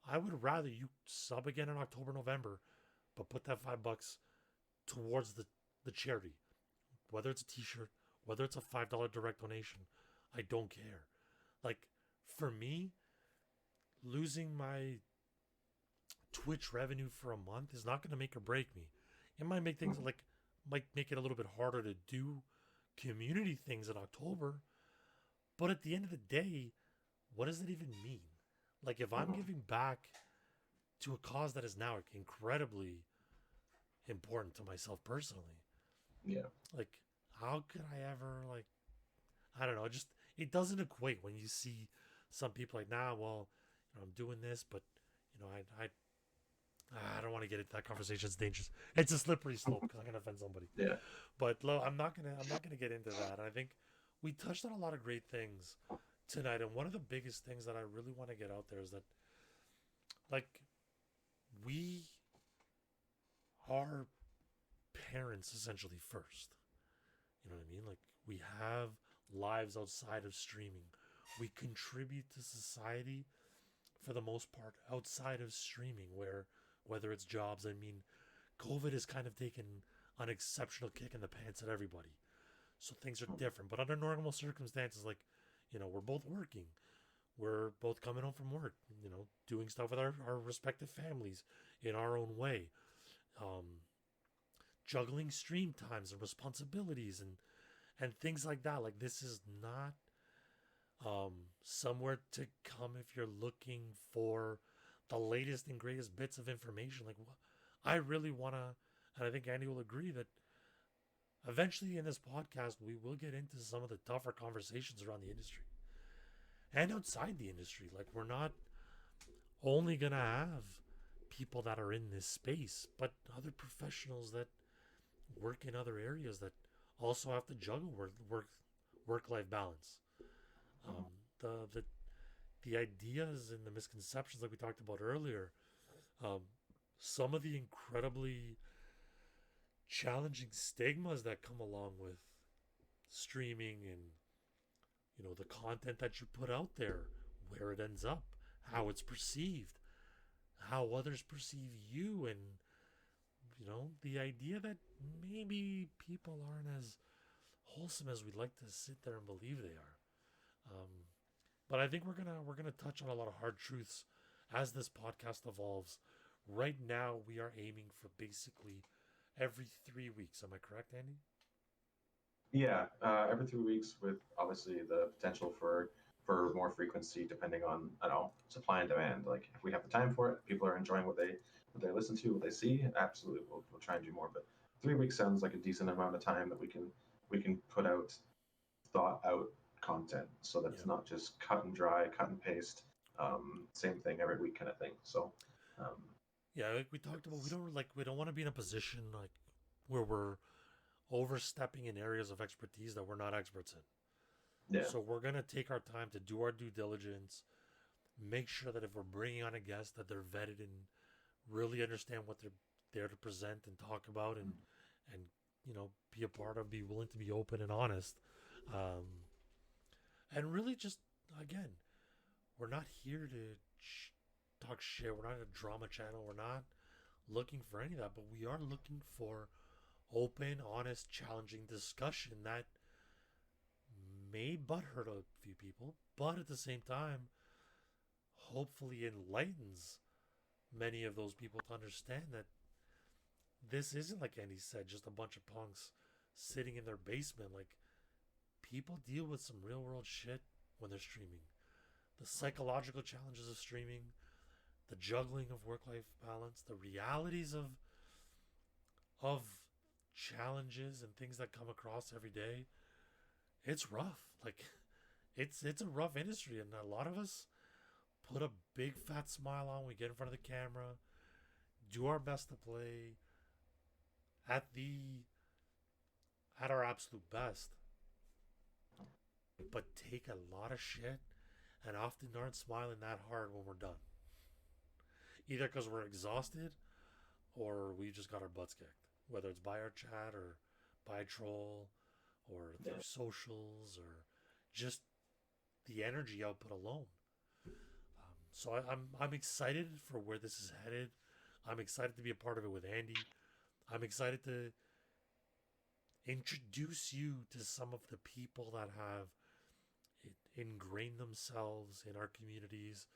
I would rather you sub again in October, November, but put that $5 towards the charity. Whether it's a t-shirt, whether it's a $5 direct donation, I don't care. Like, for me, losing my Twitch revenue for a month is not going to make or break me. It might make things like, might make it a little bit harder to do community things in October. But at the end of the day, what does it even mean? Like, if I'm giving back to a cause that is now incredibly important to myself personally, like, how could I ever, like, I don't know, it doesn't equate when you see some people like, nah, well, I'm doing this, but, I don't want to get into that conversation. It's dangerous. It's a slippery slope because I'm gonna offend somebody. Yeah. But I'm not gonna get into that. I think we touched on a lot of great things tonight, and one of the biggest things that I really want to get out there is that, like, we are parents essentially first. You know what I mean? Like, we have lives outside of streaming. We contribute to society for the most part outside of streaming, whether it's jobs. I mean, COVID has kind of taken an exceptional kick in the pants at everybody. So things are different. But under normal circumstances, like, we're both working. We're both coming home from work, doing stuff with our respective families in our own way. Juggling stream times and responsibilities and things like that. Like, this is not somewhere to come if you're looking for the latest and greatest bits of information. Like, I really want to, and I think Andy will agree that eventually in this podcast, we will get into some of the tougher conversations around the industry and outside the industry. Like, we're not only going to have people that are in this space, but other professionals that work in other areas that also have to juggle work-life balance. The ideas and the misconceptions that we talked about earlier, some of the incredibly challenging stigmas that come along with streaming and the content that you put out there, where it ends up, how it's perceived, how others perceive you, and the idea that maybe people aren't as wholesome as we'd like to sit there and believe they are. But I think we're gonna touch on a lot of hard truths as this podcast evolves. Right now, we are aiming for basically every 3 weeks. Am I correct, Andy? Yeah, every 3 weeks, with obviously the potential for more frequency depending on, supply and demand. Like, if we have the time for it, people are enjoying what they listen to, what they see, absolutely, we'll try and do more. But 3 weeks sounds like a decent amount of time that we can put out thought out content, so that's not just cut and dry, cut and paste, same thing every week kind of thing. So like we talked about, we don't want to be in a position like where we're overstepping in areas of expertise that we're not experts in. So we're going to take our time to do our due diligence, make sure that if we're bringing on a guest that they're vetted and really understand what they're there to present and talk about, and be a part of, be willing to be open and honest. And really just, again, we're not here to talk shit. We're not a drama channel. We're not looking for any of that, but we are looking for open, honest, challenging discussion that may butthurt a few people, but at the same time, hopefully enlightens many of those people to understand that this isn't, like Andy said, just a bunch of punks sitting in their basement. Like, people deal with some real world shit when they're streaming. The psychological challenges of streaming, the juggling of work-life balance, the realities of challenges and things that come across every day. It's rough. Like, it's a rough industry, and a lot of us put a big fat smile on. We get in front of the camera, do our best to play at our absolute best, but take a lot of shit and often aren't smiling that hard when we're done. Either because we're exhausted or we just got our butts kicked, whether it's by our chat or by a troll or Yeah. through socials or just the energy output alone. So I'm excited for where this is headed. I'm excited to be a part of it with Andy. I'm excited to introduce you to some of the people that have ingrained themselves in our communities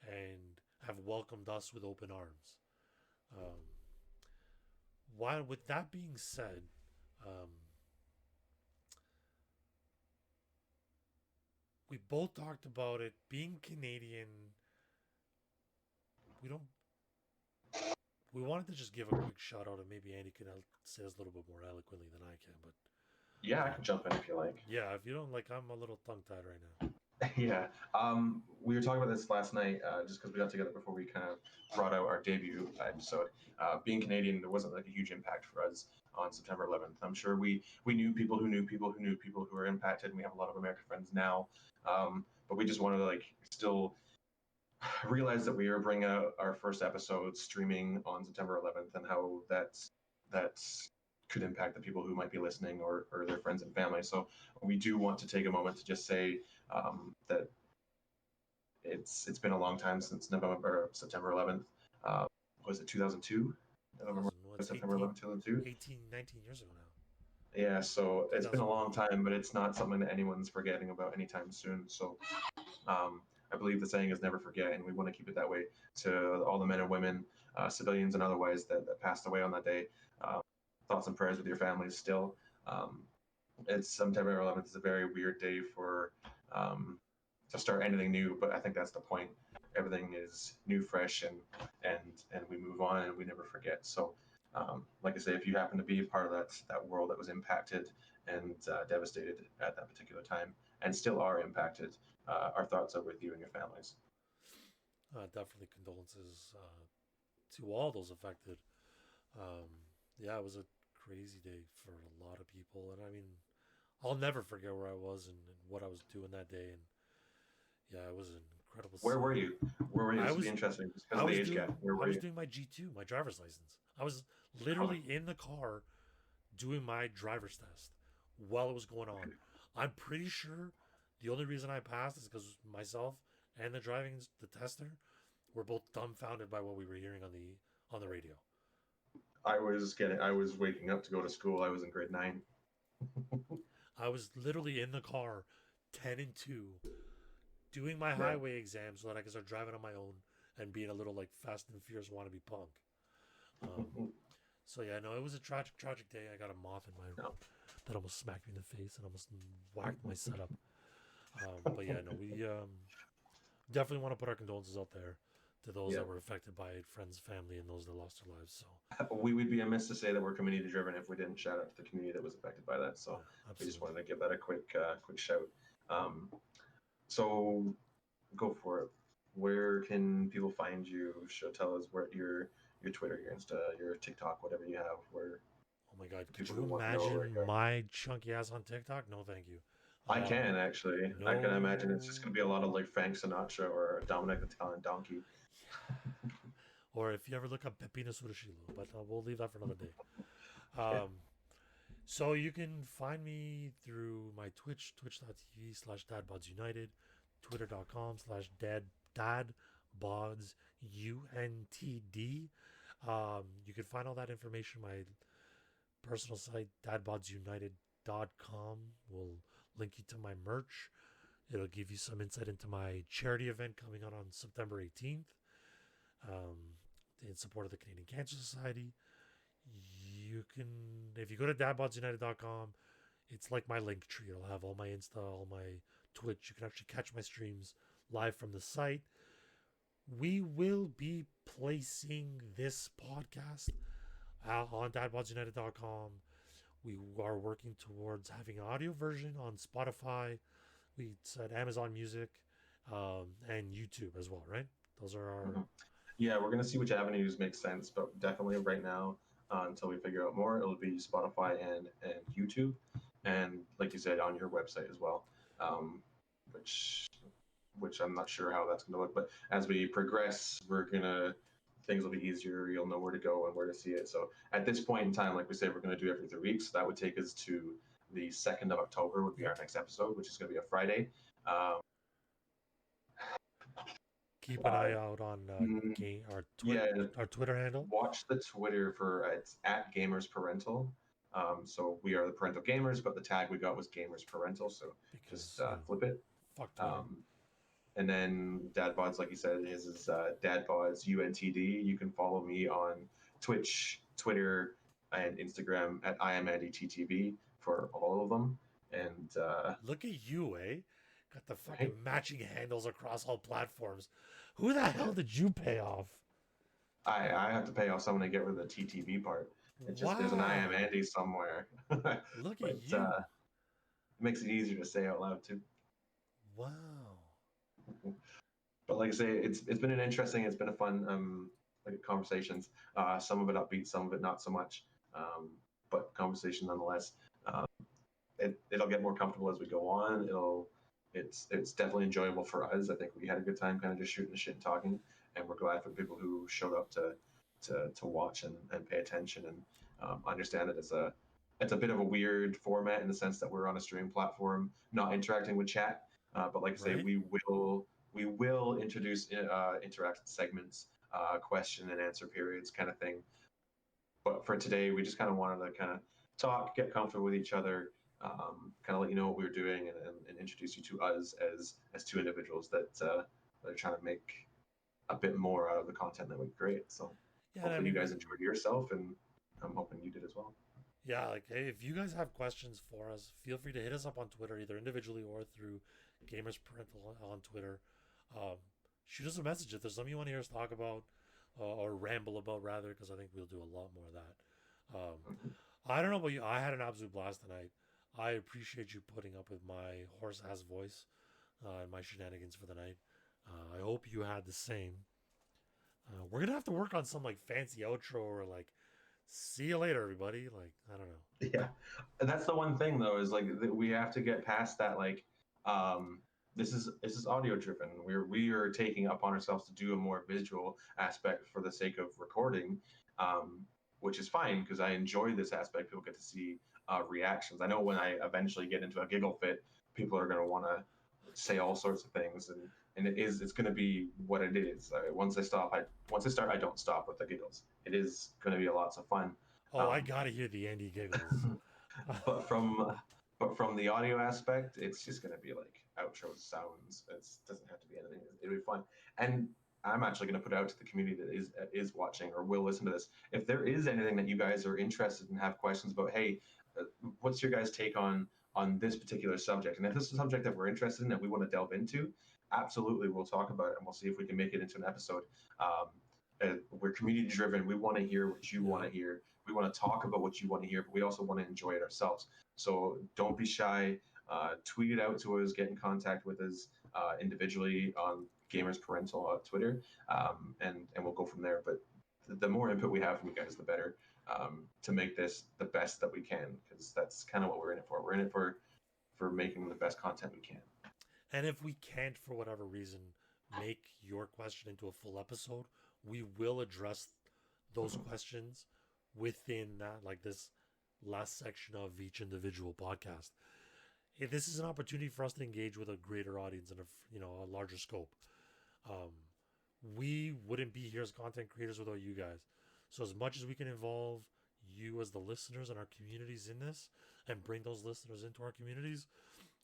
and have welcomed us with open arms. Um, while with that being said, um, we both talked about it being Canadian. We don't. We wanted to just give a quick shout out, and maybe Andy can say this a little bit more eloquently than I can. But Yeah, I can jump in if you like. yeah, if you don't like, I'm a little tongue tied right now. Yeah. We were talking about this last night, just because we got together before we kind of brought out our debut episode. Being Canadian, there wasn't like a huge impact for us on September 11th. I'm sure we knew people who knew people who knew people who were impacted, and we have a lot of American friends now. But we just wanted to like still realize that we were bringing out our first episode streaming on September 11th, and how that's could impact the people who might be listening, or their friends and family. So we do want to take a moment to just say that it's been a long time since September 11th. Was it 2002? November, It's September 11th, 2002. 18, 19 years ago now. Yeah, so it's been a 2001. long time, but it's not something that anyone's forgetting about anytime soon. So I believe the saying is never forget, and we want to keep it that way to all the men and women, civilians and otherwise, that passed away on that day. Thoughts and prayers with your families still. It's September 11th is a very weird day for to start anything new, but I think that's the point. Everything is new, fresh, and we move on and we never forget. So, like I say, if you happen to be a part of that world that was impacted and devastated at that particular time, and still are impacted, our thoughts are with you and your families. Definitely condolences to all those affected. Um, yeah, it was a crazy day for a lot of people, and I mean, I'll never forget where I was and what I was doing that day. And yeah, it was an incredible. Where were you? Where were you? This would be interesting just because of the age gap. Where were I was you? doing my G2, my driver's license. I was literally in the car doing my driver's test while it was going on. I'm pretty sure the only reason I passed is because myself and the tester were both dumbfounded by what we were hearing on the radio. I was waking up to go to school. I was in grade 9. I was literally in the car, 10 and 2, doing my Right. highway exam so that I could start driving on my own and being a little like Fast and Furious wannabe punk. So yeah, no, it was a tragic day. I got a moth in my that almost smacked me in the face and almost whacked my setup. But yeah, no, we definitely want to put our condolences out there to those that were affected by it, friends, family, and those that lost their lives. So we would be amiss to say that we're community driven if we didn't shout out to the community that was affected by that. So yeah, we just wanted to give that a quick shout. So go for it. Where can people find you? Tell us where your Twitter, your Insta, your TikTok, whatever you have. Where oh my god, could people you who want to know where imagine you are. my chunky ass on TikTok? No, thank you. I can actually. I can imagine it's just No. gonna be a lot of like Frank Sinatra or Dominic the Talent Donkey. Or if you ever look up Pepino Surashilo, but we'll leave that for another day. Yeah. So you can find me through my Twitch, twitch.tv/DadBodsUnited, twitter.com/DadBodsUNTD. You can find all that information on my personal site, dadbodsunited.com. Will link you to my merch. It'll give you some insight into my charity event coming out on September 18th. In support of the Canadian Cancer Society. You can, if you go to dadbodsunited.com, it's like my link tree. It'll have all my Insta, all my Twitch. You can actually catch my streams live from the site. We will be placing this podcast on dadbodsunited.com. We are working towards having an audio version on Spotify. We said Amazon Music and YouTube as well, right? Those are our... Yeah, we're going to see which avenues make sense, but definitely right now, until we figure out more, it'll be Spotify and YouTube, and like you said, on your website as well, which which I'm not sure how that's going to look. But as we progress, things will be easier. You'll know where to go and where to see it. So at this point in time, like we said, we're going to do every 3 weeks. So that would take us to the 2nd of October would be our next episode, which is going to be a Friday. Keep an eye out on our Twitter handle. Watch the Twitter for it's at Gamers Parental. So we are the Parental Gamers, but the tag we got was Gamers Parental. So just flip it. Fuck Twitter. And then DadBods, like you said, is DadBods UNTD. You can follow me on Twitch, Twitter, and Instagram at IamAndyTTV for all of them. And look at you, eh? Got the fucking matching handles across all platforms. Who the hell did you pay off? I have to pay off someone to get rid of the TTV part. It's just there's an I am Andy somewhere. Look at you. It makes it easier to say out loud too. Wow. But like I say, it's been it's been a fun conversations. Some of it upbeat, some of it not so much. But conversation nonetheless. It'll get more comfortable as we go on. It's definitely enjoyable for us. I think we had a good time kind of just shooting the shit and talking, and we're glad for people who showed up to watch and pay attention and understand that it's a bit of a weird format in the sense that we're on a streaming platform, not interacting with chat. But like I say, we will introduce interactive segments, question and answer periods kind of thing. But for today, we just kind of wanted to kind of talk, get comfortable with each other, kind of let you know what we were doing and introduce you to us as two individuals that are trying to make a bit more out of the content that we create. So hopefully you guys enjoyed yourself, and I'm hoping you did as well. Yeah, like, hey, if you guys have questions for us, feel free to hit us up on Twitter, either individually or through Gamers Parental on Twitter. Shoot us a message if there's something you want to hear us talk about or ramble about, rather, because I think we'll do a lot more of that. I don't know about you. I had an absolute blast tonight. I appreciate you putting up with my horse-ass voice and my shenanigans for the night. I hope you had the same. We're going to have to work on some, like, fancy outro or, like, see you later, everybody. Like, I don't know. Yeah. And that's the one thing, though, is, like, we have to get past that, like, this is audio driven. We are taking upon ourselves to do a more visual aspect for the sake of recording, which is fine because I enjoy this aspect. People get to see reactions. I know when I eventually get into a giggle fit, people are going to want to say all sorts of things, and it's going to be what it is. Once I start, I don't stop with the giggles. It is going to be lots of fun. I gotta hear the Andy giggles. But from the audio aspect, it's just going to be like outro sounds. It doesn't have to be anything. It'll be fun. And I'm actually going to put out to the community that is watching or will listen to this. If there is anything that you guys are interested in, have questions about, hey, what's your guys' take on this particular subject? And if this is a subject that we're interested in and we want to delve into, absolutely, we'll talk about it and we'll see if we can make it into an episode. We're community driven. We want to hear what you want to hear. We want to talk about what you want to hear, but we also want to enjoy it ourselves. So don't be shy. Tweet it out to us. Get in contact with us individually on Gamers Parental on Twitter, and we'll go from there. But the more input we have from you guys, the better, to make this the best that we can, because that's kind of what we're in it for. We're in it for making the best content we can. And if we can't, for whatever reason, make your question into a full episode, we will address those questions within that, like this last section of each individual podcast. This is an opportunity for us to engage with a greater audience and a larger scope. We wouldn't be here as content creators without you guys. So as much as we can involve you as the listeners and our communities in this and bring those listeners into our communities,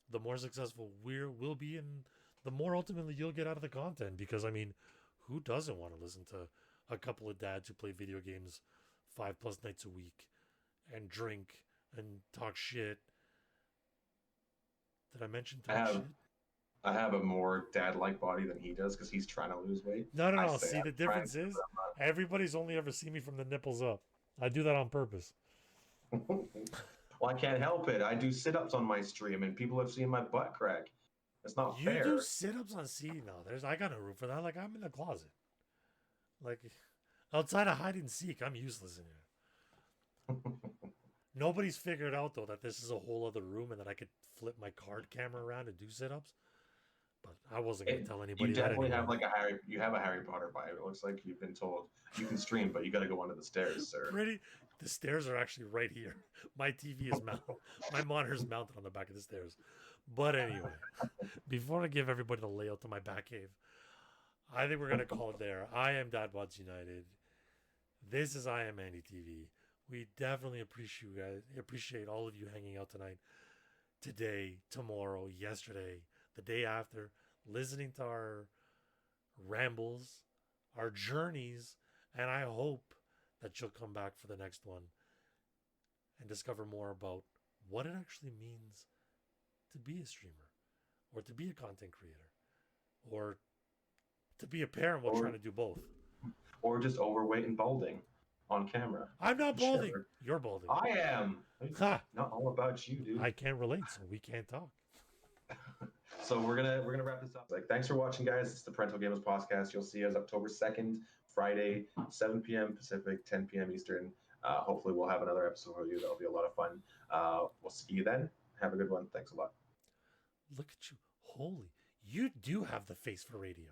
the more successful we'll be, and the more ultimately you'll get out of the content. Because, I mean, who doesn't want to listen to a couple of dads who play video games 5+ nights a week and drink and talk shit? Did I mention talk shit? I have a more dad-like body than he does because he's trying to lose weight. No. See, the difference is everybody's only ever seen me from the nipples up. I do that on purpose. Well, I can't help it. I do sit-ups on my stream, and people have seen my butt crack. It's not fair. You do sit-ups on C? No, I got no room for that. Like, I'm in the closet. Like, outside of hide and seek, I'm useless in here. Nobody's figured out, though, that this is a whole other room and that I could flip my card camera around and do sit-ups. but I wasn't gonna tell You anybody that definitely have anymore. like you have a Harry Potter vibe. It looks like you've been told you can stream, but you got to go under the stairs, sir. The stairs are actually right here. My TV is mounted. My monitor is mounted on the back of the stairs. But anyway, before I give everybody the layout to my back cave, I think we're gonna call it there. I am DadBods United. This is I Am Andy TV. We definitely appreciate all of you hanging out tonight, today, tomorrow, yesterday, the day after, listening to our rambles, our journeys, and I hope that you'll come back for the next one and discover more about what it actually means to be a streamer, or to be a content creator, or to be a parent while trying to do both. Or just overweight and balding on camera. I'm not balding. Sure. You're balding. I am. Ha. Not all about you, dude. I can't relate, so we can't talk. So we're gonna wrap this up. Like, thanks for watching, guys. It's the Parental Gamers Podcast. You'll see us October 2nd, Friday, 7 p.m. Pacific, 10 p.m. Eastern. Hopefully we'll have another episode for you. That'll be a lot of fun. We'll see you then. Have a good one. Thanks a lot. Look at you. Holy, you do have the face for radio.